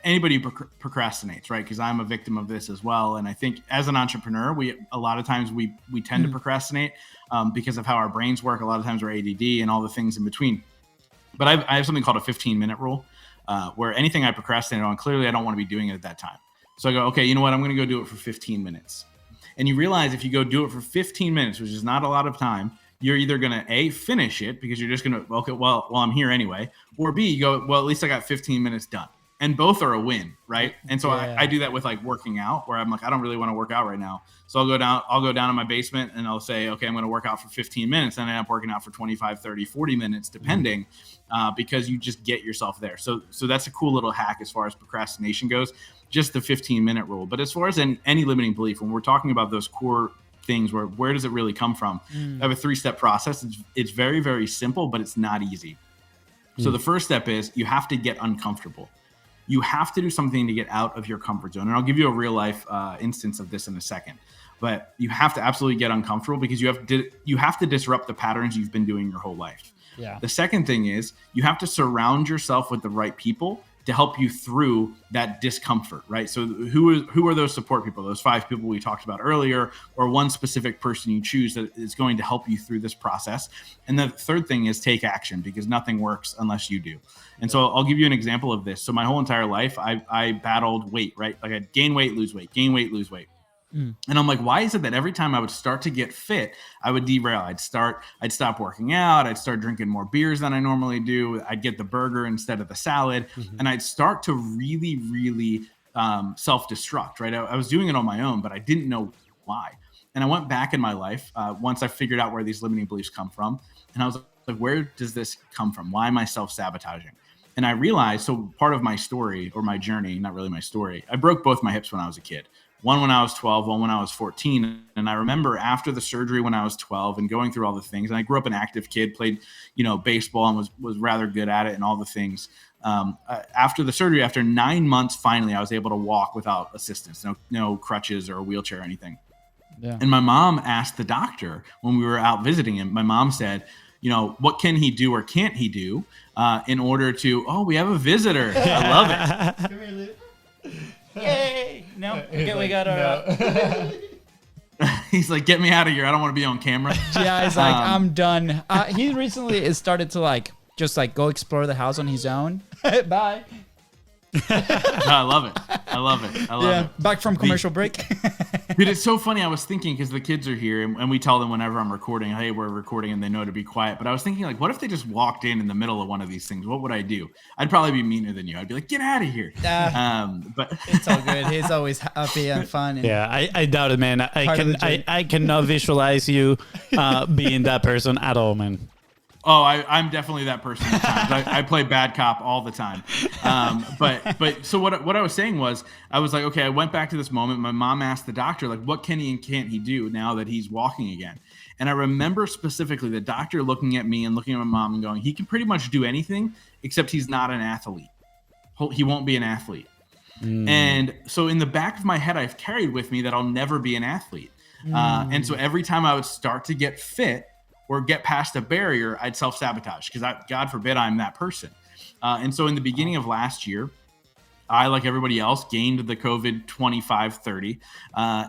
anybody who procrastinates, right? Because I'm a victim of this as well. And I think as an entrepreneur, a lot of times we tend to procrastinate because of how our brains work. A lot of times we're ADD and all the things in between. But I have something called a 15-minute rule where anything I procrastinate on, clearly I don't want to be doing it at that time. So I go, okay, you know what? I'm going to go do it for 15 minutes. And you realize if you go do it for 15 minutes, which is not a lot of time, you're either going to A, finish it because you're just going to, okay, well, I'm here anyway. Or B, you go, well, at least I got 15 minutes done. And both are a win, right? And so I do that with like working out, where I'm like, I don't really want to work out right now. So I'll go down in my basement and I'll say, okay, I'm going to work out for 15 minutes. And I end up working out for 25, 30, 40 minutes, depending, because you just get yourself there. So that's a cool little hack as far as procrastination goes, just the 15-minute rule. But as far as any limiting belief, when we're talking about those core things, where does it really come from? I have a 3-step process. It's very, very simple, but it's not easy. So the first step is you have to get uncomfortable. You have to do something to get out of your comfort zone. And I'll give you a real life instance of this in a second. But you have to absolutely get uncomfortable because you have to disrupt the patterns you've been doing your whole life. Yeah. The second thing is you have to surround yourself with the right people to help you through that discomfort, right? So who are those support people? Those 5 people we talked about earlier, or one specific person you choose that is going to help you through this process. And the third thing is take action, because nothing works unless you do. And so I'll give you an example of this. So my whole entire life, I battled weight, right? Like I'd gain weight, lose weight, gain weight, lose weight. And I'm like, why is it that every time I would start to get fit, I would derail? I'd stop working out. I'd start drinking more beers than I normally do. I'd get the burger instead of the salad. And I'd start to really, really self-destruct, right? I was doing it on my own, but I didn't know why. And I went back in my life once I figured out where these limiting beliefs come from. And I was like, where does this come from? Why am I self-sabotaging? And I realized, so part of my story or my journey, not really my story, I broke both my hips when I was a kid. One when I was 12, one when I was 14. And I remember after the surgery when I was 12 and going through all the things, and I grew up an active kid, played, baseball and was rather good at it and all the things. After the surgery, after 9 months, finally, I was able to walk without assistance, no crutches or a wheelchair or anything. Yeah. And my mom asked the doctor when we were out visiting him, my mom said, what can he do or can't he do in order to, we have a visitor. I love it. Yay! No, okay, we got our. He's like, get me out of here. I don't want to be on camera. Yeah, he's like, I'm done. He recently started to just go explore the house on his own. Bye. I love it. I love it. Back from commercial break. Dude, it's so funny. I was thinking, because the kids are here and we tell them whenever I'm recording, hey, we're recording, and they know to be quiet. But I was thinking, what if they just walked in the middle of one of these things? What would I do? I'd probably be meaner than you. I'd be like, get out of here. But it's all good. He's always happy and fun. And I doubt it, man. I cannot visualize you being that person at all, man. Oh, I'm definitely that person at times. I play bad cop all the time. But so what I was saying was, I was like, okay, I went back to this moment. My mom asked the doctor, what can he and can't he do now that he's walking again? And I remember specifically the doctor looking at me and looking at my mom and going, he can pretty much do anything except he's not an athlete. He won't be an athlete. And so in the back of my head, I've carried with me that I'll never be an athlete. And so every time I would start to get fit, or get past a barrier, I'd self-sabotage because God forbid I'm that person. And so in the beginning of last year, I, like everybody else, gained the COVID 25-30.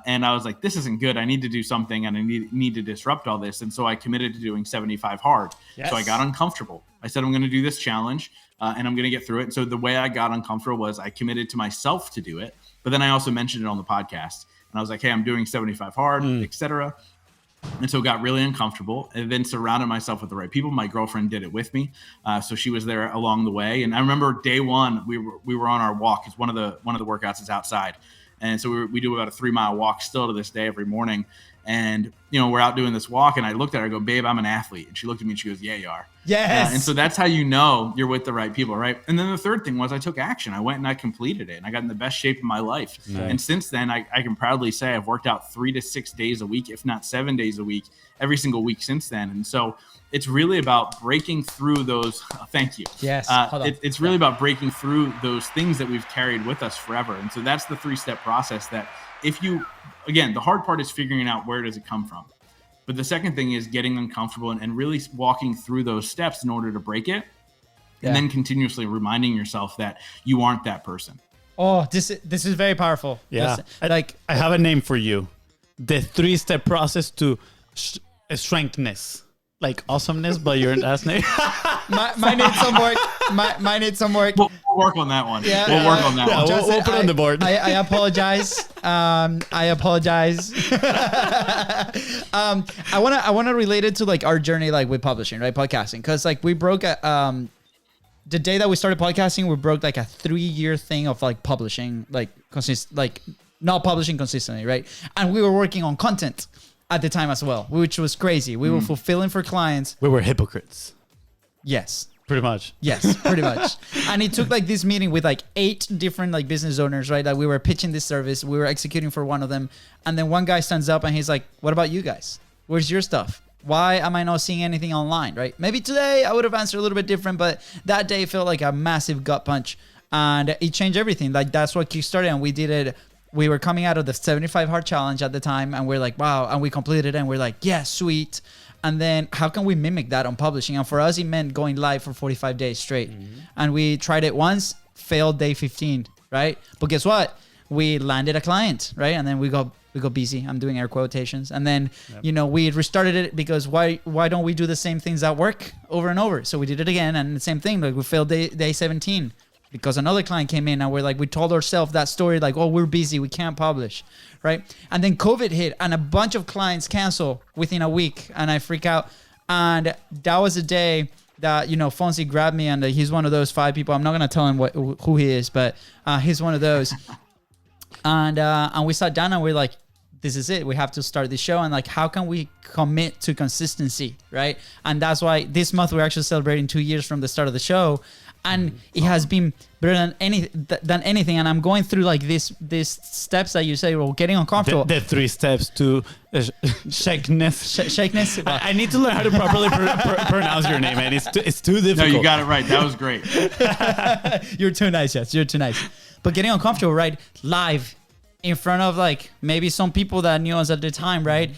And I was like, this isn't good. I need to do something and I need to disrupt all this. And so I committed to doing 75 hard. Yes. So I got uncomfortable. I said, I'm going to do this challenge and I'm going to get through it. And so the way I got uncomfortable was I committed to myself to do it. But then I also mentioned it on the podcast. And I was like, hey, I'm doing 75 hard, etc. And so got really uncomfortable and then surrounded myself with the right people. My girlfriend did it with me. So she was there along the way. And I remember day one, we were on our walk because one of the workouts is outside. And so we do about a 3-mile walk still to this day every morning. And, we're out doing this walk and I looked at her, I go, babe, I'm an athlete. And she looked at me and she goes, yeah, you are. Yes. And so that's how you're with the right people, right? And then the third thing was I took action. I went and I completed it and I got in the best shape of my life. Nice. And since then, I can proudly say I've worked out 3 to 6 days a week, if not 7 days a week, every single week since then. And so it's really about breaking through those. Thank you. Yes. It's really about breaking through those things that we've carried with us forever. And so that's the 3-step process that again, the hard part is figuring out where does it come from. But the second thing is getting uncomfortable and really walking through those steps in order to break it. And then continuously reminding yourself that you aren't that person. Oh, this is very powerful. Yeah. I have a name for you. The 3-step process to strengthness. Like awesomeness, but your last name. Mine needs some work. Mine needs some work. We'll work on that one. Yeah, we'll work on that one. Justin, we'll put it on the board. I apologize. I apologize. I wanna relate it to our journey with publishing, right? Podcasting. Because we broke the day that we started podcasting, we broke a 3-year thing of publishing, not publishing consistently, right? And we were working on content at the time as well, which was crazy. We were fulfilling for clients. We were hypocrites. Yes. Pretty much. Yes, pretty much. And it took this meeting with 8 different business owners, right? That we were pitching this service. We were executing for one of them. And then one guy stands up and he's like, what about you guys? Where's your stuff? Why am I not seeing anything online, right? Maybe today I would have answered a little bit different, but that day felt like a massive gut punch. And it changed everything. That's what kickstarted, and we did it. We were coming out of the 75 hard challenge at the time, and we're like, wow, and we completed it, and we're like, yeah, sweet. And then how can we mimic that on publishing? And for us, it meant going live for 45 days straight. And we tried it once, failed day 15, right? But guess what? We landed a client, right? And then we got busy. I'm doing air quotations. And then, we restarted it because why don't we do the same things that work over and over? So we did it again, and the same thing. We failed day 17. because another client came in and we told ourselves that story, like, oh, we're busy, we can't publish, right? And then COVID hit and a bunch of clients cancel within a week, and I freak out. And that was a day that, FONZI grabbed me, and he's one of those 5 people. I'm not going to tell him who he is, but he's one of those. And we sat down and we're like, this is it. We have to start the show. And like, how can we commit to consistency, right? And that's why this month we're actually celebrating 2 years from the start of the show. And it has been better than anything. And I'm going through like these steps that you say, well, getting uncomfortable. The 3 steps to shakeness. Shakeness. I need to learn how to properly pronounce your name, man. It's too difficult. No, you got it right. That was great. You're too nice, yes. You're too nice. But getting uncomfortable, right? Live in front of like maybe some people that knew us at the time, right?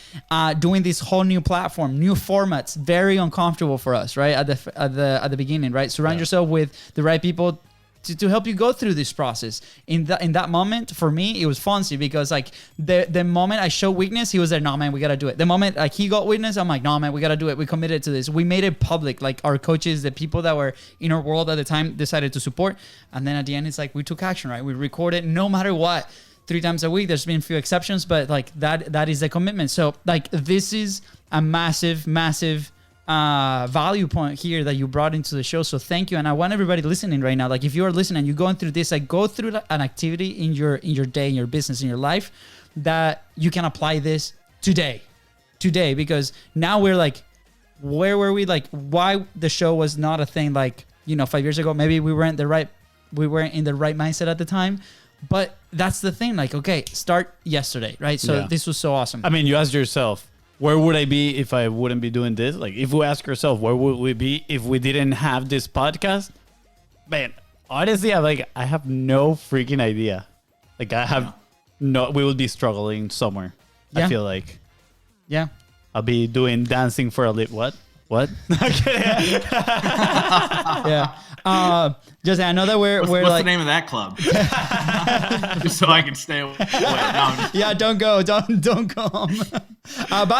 Doing this whole new platform, new formats, very uncomfortable for us, right? At the beginning, right? Surround yourself with the right people to help you go through this process. In that moment, for me, it was FONZI, because like the moment I showed weakness, he was there, no man, we gotta do it. The moment like he got weakness, I'm like, no man, we gotta do it. We committed to this. We made it public. Like our coaches, the people that were in our world at the time decided to support. And then at the end, it's like we took action, right? We recorded no matter what. 3 times a week. There's been a few exceptions, but like that is the commitment. So like this is a massive value point here that you brought into the show. So thank you. And I want everybody listening right now, like if you are listening, you're going through this, like go through an activity in your day, in your business, in your life, that you can apply this today, because now we're like, where were we? Like why the show was not a thing like, 5 years ago. Maybe we weren't in the right mindset at the time. But that's the thing, like, okay, start yesterday, right? So This was so awesome. I mean, you asked yourself, where would I be if I wouldn't be doing this? Like, if we ask ourselves, where would we be if we didn't have this podcast? Man, honestly, I have no freaking idea. Like, we would be struggling somewhere. Yeah. I feel like. Yeah. I'll be doing dancing for a little, what? Yeah. Justin, I know that we're what's like the name of that club? Just so I can stay away. No, yeah, don't go. By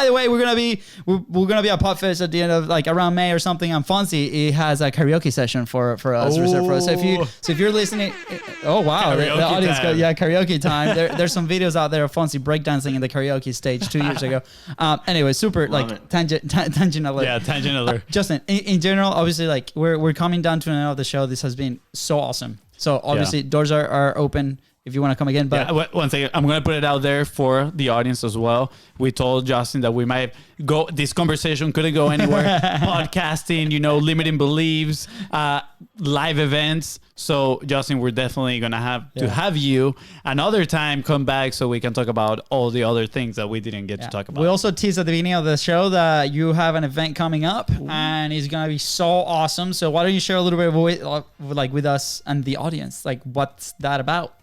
the way, we're gonna be at Popfest at the end of like around May or something on FONZI. It has a karaoke session for us, reserved for us. So if you're listening, oh wow, the audience got karaoke time. There's some videos out there of FONZI breakdancing in the karaoke stage 2 years ago. Anyway, super tangent alert. Yeah, tangent alert. Justin, in general, obviously, like we're coming down to the end of the show. This has been so awesome. So obviously doors are open if you want to come again. But one second, I'm going to put it out there for the audience as well. We told Justin that we might go, this conversation couldn't go anywhere. Podcasting, limiting beliefs, live events. So Justin, we're definitely going to have you another time come back so we can talk about all the other things that we didn't get to talk about. We also teased at the beginning of the show that you have an event coming up and it's going to be so awesome. So why don't you share a little bit with us and the audience, like what's that about?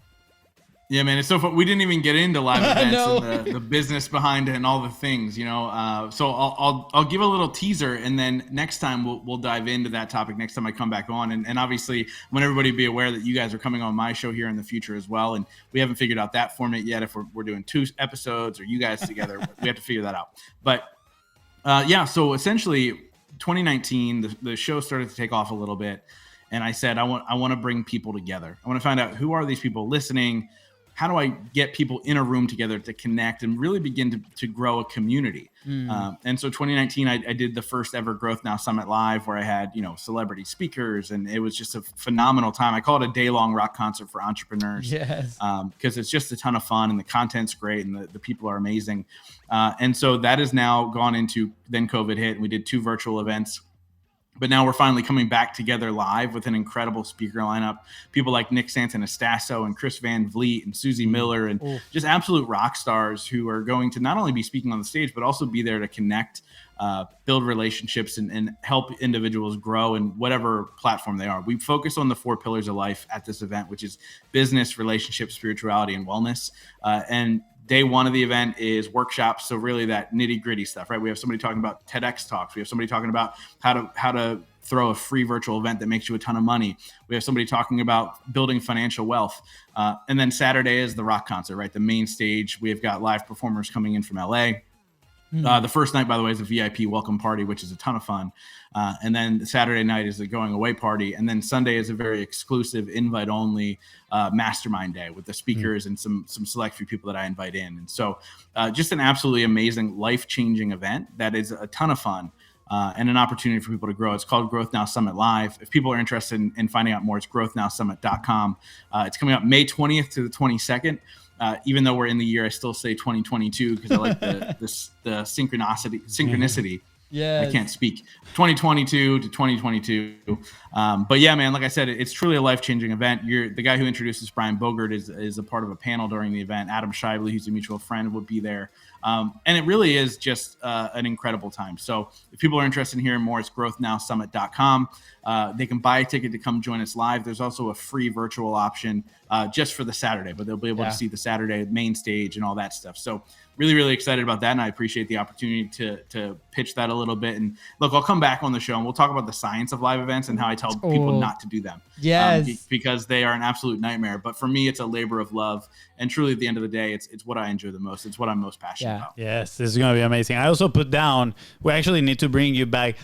Yeah, man, it's so fun. We didn't even get into live events No. and the business behind it and all the things, So I'll give a little teaser, and then next time we'll dive into that topic next time I come back on. And obviously, I want everybody to be aware that you guys are coming on my show here in the future as well. And we haven't figured out that format yet. If we're doing 2 episodes or you guys together, we have to figure that out. But so essentially, 2019, the show started to take off a little bit, and I said I want to bring people together. I want to find out who are these people listening. How do I get people in a room together to connect and really begin to grow a community? And so 2019, I did the first ever Growth Now Summit Live, where I had, celebrity speakers, and it was just a phenomenal time. I call it a day-long rock concert for entrepreneurs. Yes. Because it's just a ton of fun, and the content's great, and the people are amazing. And so that has now gone into, then COVID hit, and we did 2 virtual events. But now we're finally coming back together live with an incredible speaker lineup. People like Nick Santanastasso and Chris Van Vliet and Susie Miller, and just absolute rock stars who are going to not only be speaking on the stage, but also be there to connect, build relationships, and help individuals grow in whatever platform they are. We focus on the 4 pillars of life at this event, which is business, relationships, spirituality, and wellness. And day 1 of the event is workshops. So really that nitty gritty stuff, right? We have somebody talking about TEDx talks. We have somebody talking about how to throw a free virtual event that makes you a ton of money. We have somebody talking about building financial wealth. And then Saturday is the rock concert, right? The main stage. We've got live performers coming in from LA. The first night, by the way, is a VIP welcome party, which is a ton of fun. And then Saturday night is a going away party. And then Sunday is a very exclusive invite only mastermind day with the speakers and some select few people that I invite in. And so just an absolutely amazing, life-changing event that is a ton of fun. And an opportunity for people to grow. It's called Growth Now Summit Live. If people are interested in finding out more, it's growthnowsummit.com. It's coming up May 20th to the 22nd. Even though we're in the year, I still say 2022 because I like the synchronicity. Yeah, I can't speak. 2022 to 2022. But yeah, man, like I said, it's truly a life-changing event. The guy who introduces Brian Bogert is a part of a panel during the event. Adam Shively, who's a mutual friend, will be there. And it really is just an incredible time. So if people are interested in hearing more, it's growthnowsummit.com. They can buy a ticket to come join us live. There's also a free virtual option just for the Saturday, but they'll be able to see the Saturday main stage and all that stuff. So really, really excited about that. And I appreciate the opportunity to pitch that a little bit. And look, I'll come back on the show and we'll talk about the science of live events and how I tell people not to do them. Yes. Because they are an absolute nightmare. But for me, it's a labor of love. And truly at the end of the day, it's what I enjoy the most. It's what I'm most passionate about. Yes, this is going to be amazing. I also put down, we actually need to bring you back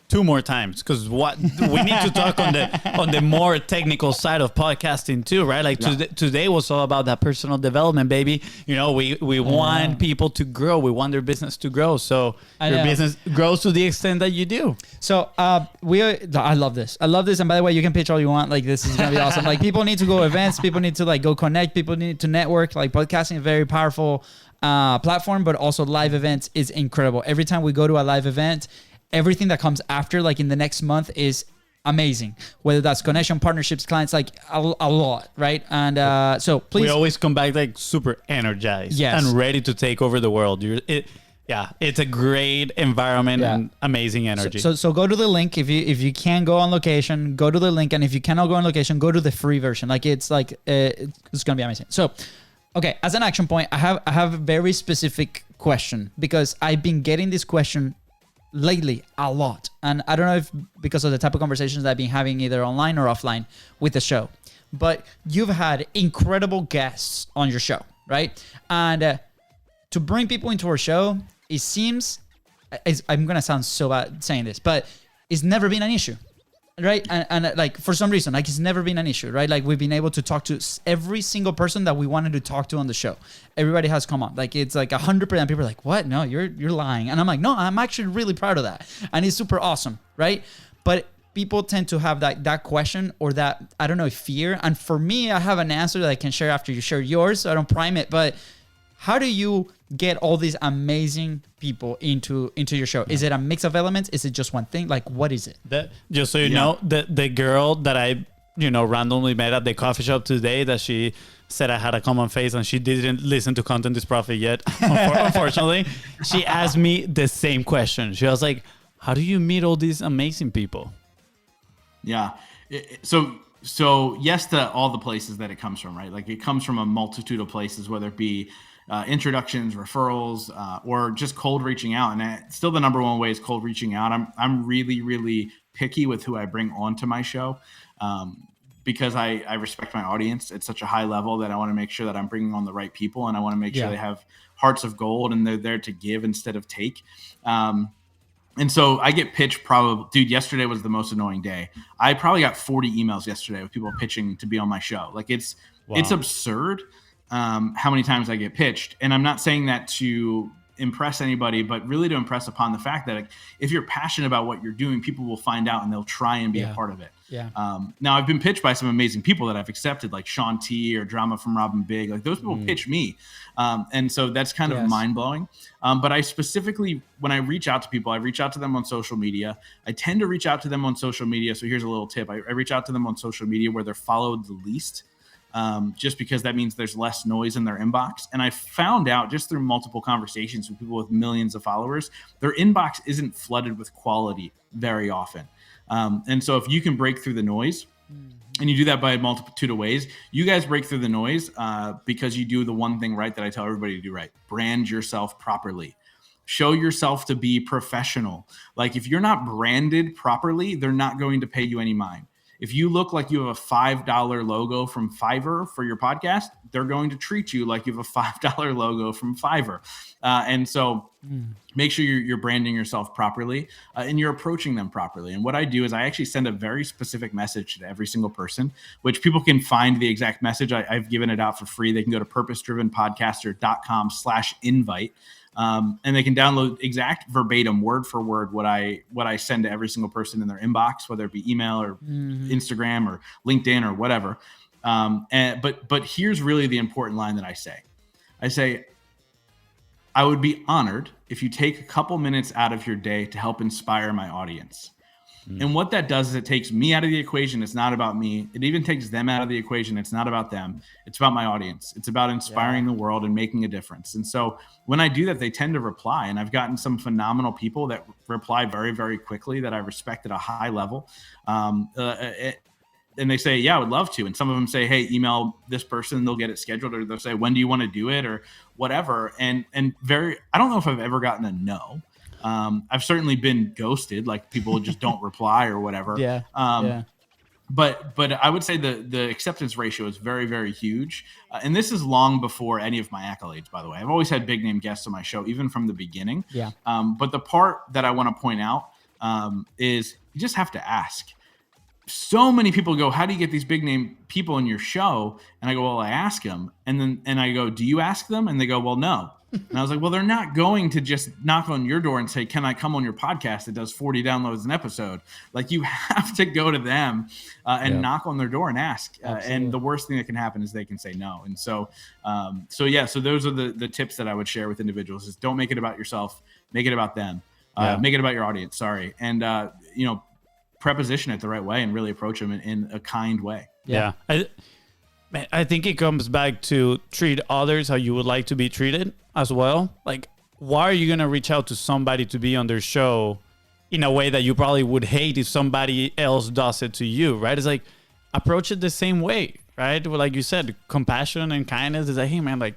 2 more times because what we need to talk on the more technical side of podcasting too, right? Like today was all about that personal development, baby. You know, we want people to grow. We want their business to grow. So your business grows to the extent that you do. So I love this. I love this. And by the way, you can pitch all you want. Like this is gonna be awesome. Like people need to go events. People need to like go connect. People need to network. Like podcasting is a very powerful platform, but also live events is incredible. Every time we go to a live event, everything that comes after, like in the next month, is amazing. Whether that's connection, partnerships, clients, like a lot, right? And so please, we always come back like super energized and ready to take over the world. It's a great environment and amazing energy. So go to the link if you can go on location, go to the link, and if you cannot go on location, go to the free version. Like it's gonna be amazing. So, okay, as an action point, I have a very specific question because I've been getting this question lately a lot, and I don't know if because of the type of conversations that I've been having either online or offline with the show, but you've had incredible guests on your show, right? And to bring people into our show, it seems, I'm gonna sound so bad saying this, but it's never been an issue, right? And like for some reason, like it's never been an issue, right? Like we've been able to talk to every single person that we wanted to talk to on the show. Everybody has come on. Like it's like 100%. People are like, "What? No, you're lying." And I'm like, "No, I'm actually really proud of that." And it's super awesome, right? But people tend to have that question or that, I don't know, fear. And for me, I have an answer that I can share after you share yours, so I don't prime it. But how do you get all these amazing people into your show? Is it a mix of elements? Is it just one thing? Like, what is it? Just so you know, the girl that I randomly met at the coffee shop today, that she said I had a common face and she didn't listen to Content is Profit yet, unfortunately. She asked me the same question. She was like, how do you meet all these amazing people? Yeah. So yes to all the places that it comes from, right? Like it comes from a multitude of places, whether it be introductions, referrals, or just cold reaching out. And still the number one way is cold reaching out. I'm really, really picky with who I bring onto my show because I respect my audience at such a high level that I want to make sure that I'm bringing on the right people, and I want to make sure they have hearts of gold and they're there to give instead of take. And so I get pitched dude, yesterday was the most annoying day. I probably got 40 emails yesterday with people pitching to be on my show. Like it's absurd how many times I get pitched. And I'm not saying that to impress anybody, but really to impress upon the fact that like, if you're passionate about what you're doing, people will find out and they'll try and be a part of it. Yeah. Now I've been pitched by some amazing people that I've accepted, like Sean T or Drama from Robin Big. Like those people pitch me. And so that's kind of mind blowing. But I specifically, when I reach out to people, I reach out to them on social media. I tend to reach out to them on social media. So here's a little tip. I reach out to them on social media where they're followed the least. Just because that means there's less noise in their inbox. And I found out just through multiple conversations with people with millions of followers, their inbox isn't flooded with quality very often. And so if you can break through the noise, and you do that by a multitude of ways, you guys break through the noise because you do the one thing right that I tell everybody to do right. Brand yourself properly. Show yourself to be professional. Like if you're not branded properly, they're not going to pay you any mind. If you look like you have a $5 logo from Fiverr for your podcast, they're going to treat you like you have a $5 logo from Fiverr. And so make sure you're branding yourself properly and you're approaching them properly. And what I do is I actually send a very specific message to every single person, which people can find the exact message. I've given it out for free. They can go to purposedrivenpodcaster.com/invite. And they can download exact verbatim, word for word, what I send to every single person in their inbox, whether it be email or Instagram or LinkedIn or whatever. But here's really the important line that I say. I say, I would be honored if you take a couple minutes out of your day to help inspire my audience. And what that does is it takes me out of the equation. It's not about me. It even takes them out of the equation. It's not about them. It's about my audience. It's about inspiring the world and making a difference. And so when I do that, they tend to reply. And I've gotten some phenomenal people that reply very, very quickly that I respect at a high level. And they say, yeah, I would love to. And some of them say, hey, email this person, they'll get it scheduled, or they'll say, when do you want to do it, or whatever. And I don't know if I've ever gotten a no. I've certainly been ghosted, like people just don't reply or whatever. But I would say the acceptance ratio is very, very huge. And this is long before any of my accolades, by the way. I've always had big name guests on my show, even from the beginning. But the part that I want to point out is you just have to ask. So many people go, how do you get these big name people in your show? And I go, well, I ask them. And I go, do you ask them? And they go, well, no. And I was like, well, they're not going to just knock on your door and say, can I come on your podcast that does 40 downloads an episode? Like, you have to go to them and knock on their door and ask. And the worst thing that can happen is they can say no. And so those are the tips that I would share with individuals is don't make it about yourself, make it about them, make it about your audience. Sorry. And, preposition it the right way and really approach them in a kind way. I think it comes back to treat others how you would like to be treated as well. Like, why are you going to reach out to somebody to be on their show in a way that you probably would hate if somebody else does it to you, right? It's like, approach it the same way, right? Well, like you said, compassion and kindness is like, hey, man, like,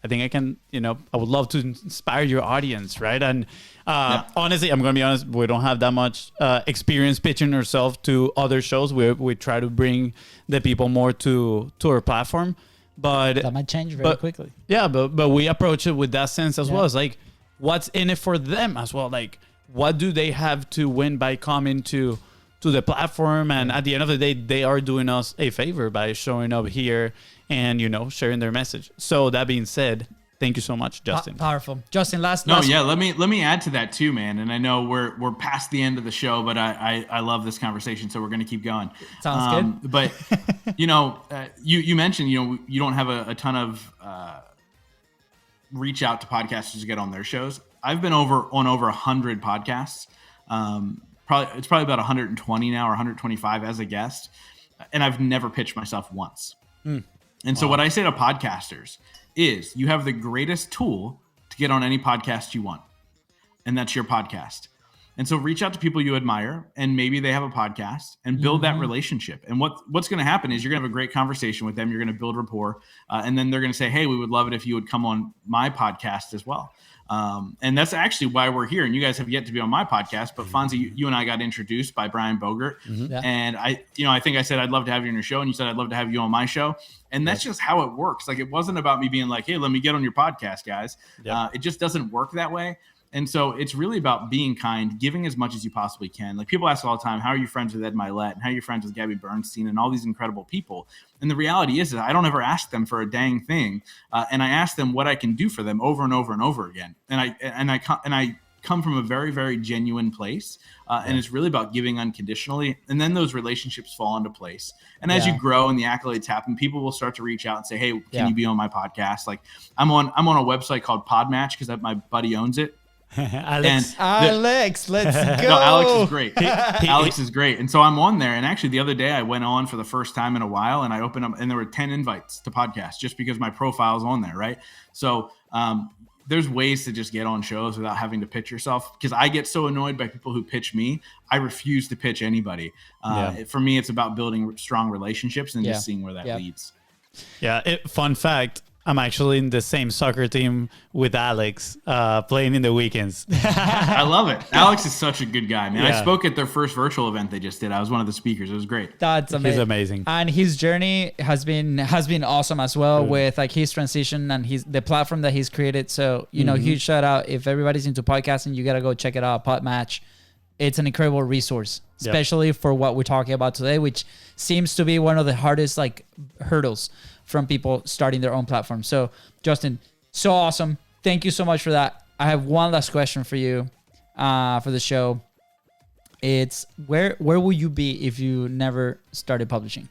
I think I can, I would love to inspire your audience, right? And honestly, I'm going to be honest, we don't have that much experience pitching ourselves to other shows. We try to bring the people more to our platform. But that might change very quickly. Yeah, but we approach it with that sense as well. It's like, what's in it for them as well? Like, what do they have to win by coming to the platform? And at the end of the day, they are doing us a favor by showing up here and, sharing their message. So that being said, thank you so much, Justin. Powerful. Justin, last let me add to that too, man. And I know we're past the end of the show, but I love this conversation, so we're going to keep going. Sounds good. But you mentioned, you don't have a ton of reach out to podcasters to get on their shows. I've been on over 100 podcasts. It's probably about 120 now or 125 as a guest. And I've never pitched myself once. And so what I say to podcasters is you have the greatest tool to get on any podcast you want. And that's your podcast. And so reach out to people you admire and maybe they have a podcast and build that relationship. And what's going to happen is you're going to have a great conversation with them. You're going to build rapport. And then they're going to say, hey, we would love it if you would come on my podcast as well. And that's actually why we're here. And you guys have yet to be on my podcast, but Fonzie, you and I got introduced by Brian Bogert. And I think I said, I'd love to have you on your show. And you said, I'd love to have you on my show. And that's just how it works. Like, it wasn't about me being like, hey, let me get on your podcast, guys. It just doesn't work that way. And so it's really about being kind, giving as much as you possibly can. Like, people ask all the time, how are you friends with Ed Milet? And how are you friends with Gabby Bernstein and all these incredible people? And the reality is that I don't ever ask them for a dang thing. And I ask them what I can do for them over and over and over again. And I come from a very, very genuine place. And it's really about giving unconditionally. And then those relationships fall into place. And as you grow and the accolades happen, people will start to reach out and say, hey, can you be on my podcast? Like, I'm on a website called Podmatch because my buddy owns it. Alex, let's go. No, Alex is great. Alex is great. And so I'm on there. And actually the other day I went on for the first time in a while and I opened up and there were 10 invites to podcasts just because my profile's on there. Right. So, there's ways to just get on shows without having to pitch yourself, because I get so annoyed by people who pitch me. I refuse to pitch anybody. For me, it's about building strong relationships and just seeing where that leads. Yeah. Fun fact. I'm actually in the same soccer team with Alex, playing in the weekends. I love it. Alex is such a good guy, man. Yeah. I spoke at their first virtual event they just did. I was one of the speakers. It was great. That's amazing. He's amazing. And his journey has been awesome as well with like his transition and the platform that he's created. So, you know, huge shout out. If everybody's into podcasting, you got to go check it out. Podmatch. It's an incredible resource, especially for what we're talking about today, which seems to be one of the hardest like hurdles from people starting their own platform. So, Justin, so awesome. Thank you so much for that. I have one last question for you for the show. It's where will you be if you never started publishing?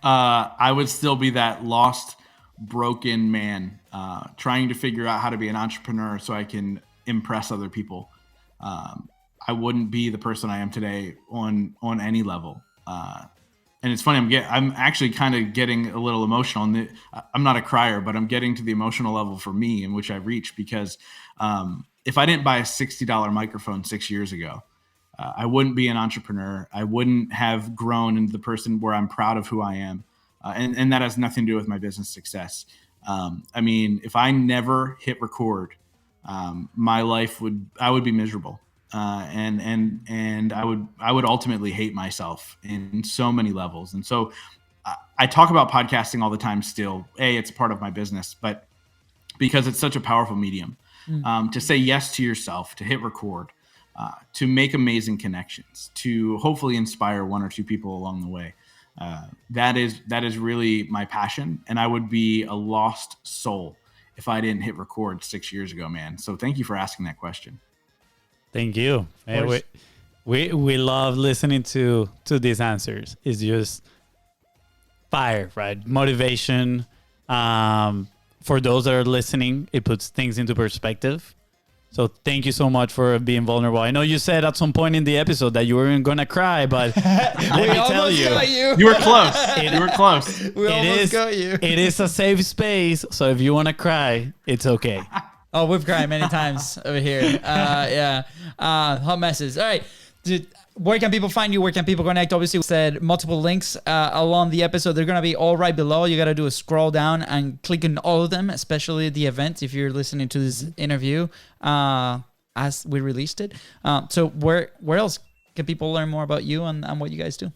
I would still be that lost, broken man trying to figure out how to be an entrepreneur so I can impress other people. I wouldn't be the person I am today on any level. And it's funny, I'm actually kind of getting a little emotional. I'm not a crier, but I'm getting to the emotional level for me in which I've reached because if I didn't buy a $60 microphone 6 years ago, I wouldn't be an entrepreneur. I wouldn't have grown into the person where I'm proud of who I am. And that has nothing to do with my business success. I mean, if I never hit record, my life I would be miserable. And I would ultimately hate myself in so many levels. And so I talk about podcasting all the time still. It's part of my business, but because it's such a powerful medium, to say yes to yourself, to hit record, to make amazing connections, to hopefully inspire one or two people along the way. That is really my passion. And I would be a lost soul if I didn't hit record 6 years ago, man. So thank you for asking that question. Thank you. Hey, we love listening to these answers. It's just fire, right? Motivation. For those that are listening, it puts things into perspective. So thank you so much for being vulnerable. I know you said at some point in the episode that you weren't going to cry, but let me tell you. You were close. You were close. We almost got you. It is a safe space. So if you want to cry, it's okay. Oh, we've cried many times over here. Hot messes. All right. Dude, where can people find you? Where can people connect? Obviously, we said multiple links along the episode. They're going to be all right below. You got to do a scroll down and click on all of them, especially the event if you're listening to this interview as we released it. So where else can people learn more about you and what you guys do?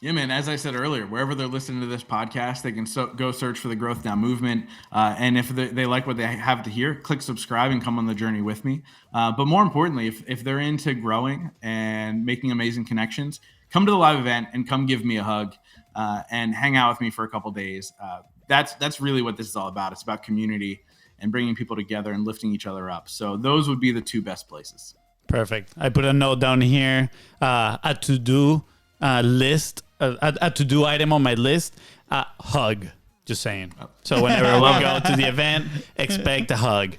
Yeah, man. As I said earlier, wherever they're listening to this podcast, they can go search for the Growth Now movement. And if they like what they have to hear, click subscribe and come on the journey with me. But more importantly, if they're into growing and making amazing connections, come to the live event and come give me a hug and hang out with me for a couple days. That's really what this is all about. It's about community and bringing people together and lifting each other up. So those would be the two best places. Perfect. I put a note down here, a to-do list. A to-do item on my list, hug. Just saying. So whenever we go to the event, expect a hug.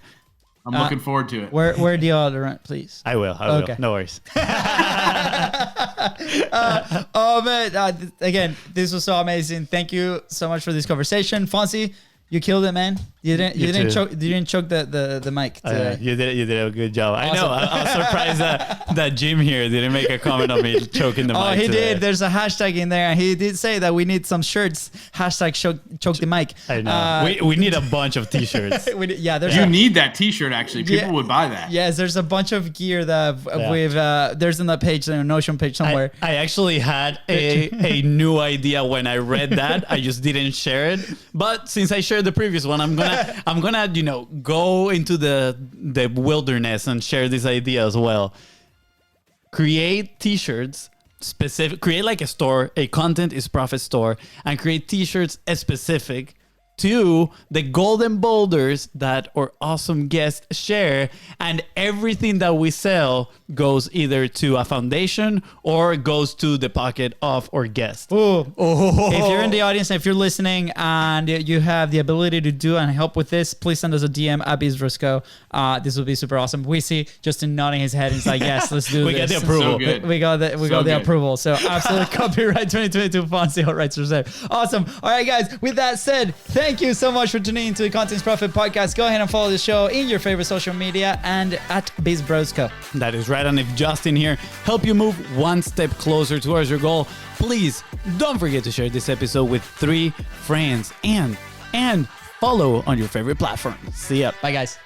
I'm looking forward to it. Where deodorant, please? I will. Okay. No worries. Oh man! Again, this was so amazing. Thank you so much for this conversation, FONZI. You killed it, man. You didn't choke the mic today. You did a good job. Awesome. I know. I was surprised that Jim here didn't make a comment on me choking the mic. Oh, he today. did. There's a hashtag in there, and he did say that we need some shirts. Hashtag choke the mic. I know. We need a bunch of t-shirts. You need that t-shirt, actually. People would buy that. Yes, there's a bunch of gear that there's on the page, the Notion page somewhere. I actually had a new idea when I read that. I just didn't share it. But since I shared the previous one, I'm gonna go into the wilderness and share this idea as well. Create t-shirts create like a store, a content is profit store, and create t-shirts specific to the golden boulders that our awesome guests share, and everything that we sell goes either to a foundation or goes to the pocket of our guest. If you're in the audience and if you're listening and you have the ability to do and help with this, please send us a DM at BIZBROS. This would be super awesome. We see Justin nodding his head and he's like, yes, let's do we this. Get the approval. So good. We got the approval. So absolutely copyright 2022 FONZI, all rights reserved. Awesome. All right, guys, with that said, thank Thank you so much for tuning into the Contents Profit Podcast. Go ahead and follow the show in your favorite social media and at BIZBROS Co. That is right. And if Justin here helped you move one step closer towards your goal, please don't forget to share this episode with 3 friends and follow on your favorite platform. See ya. Bye, guys.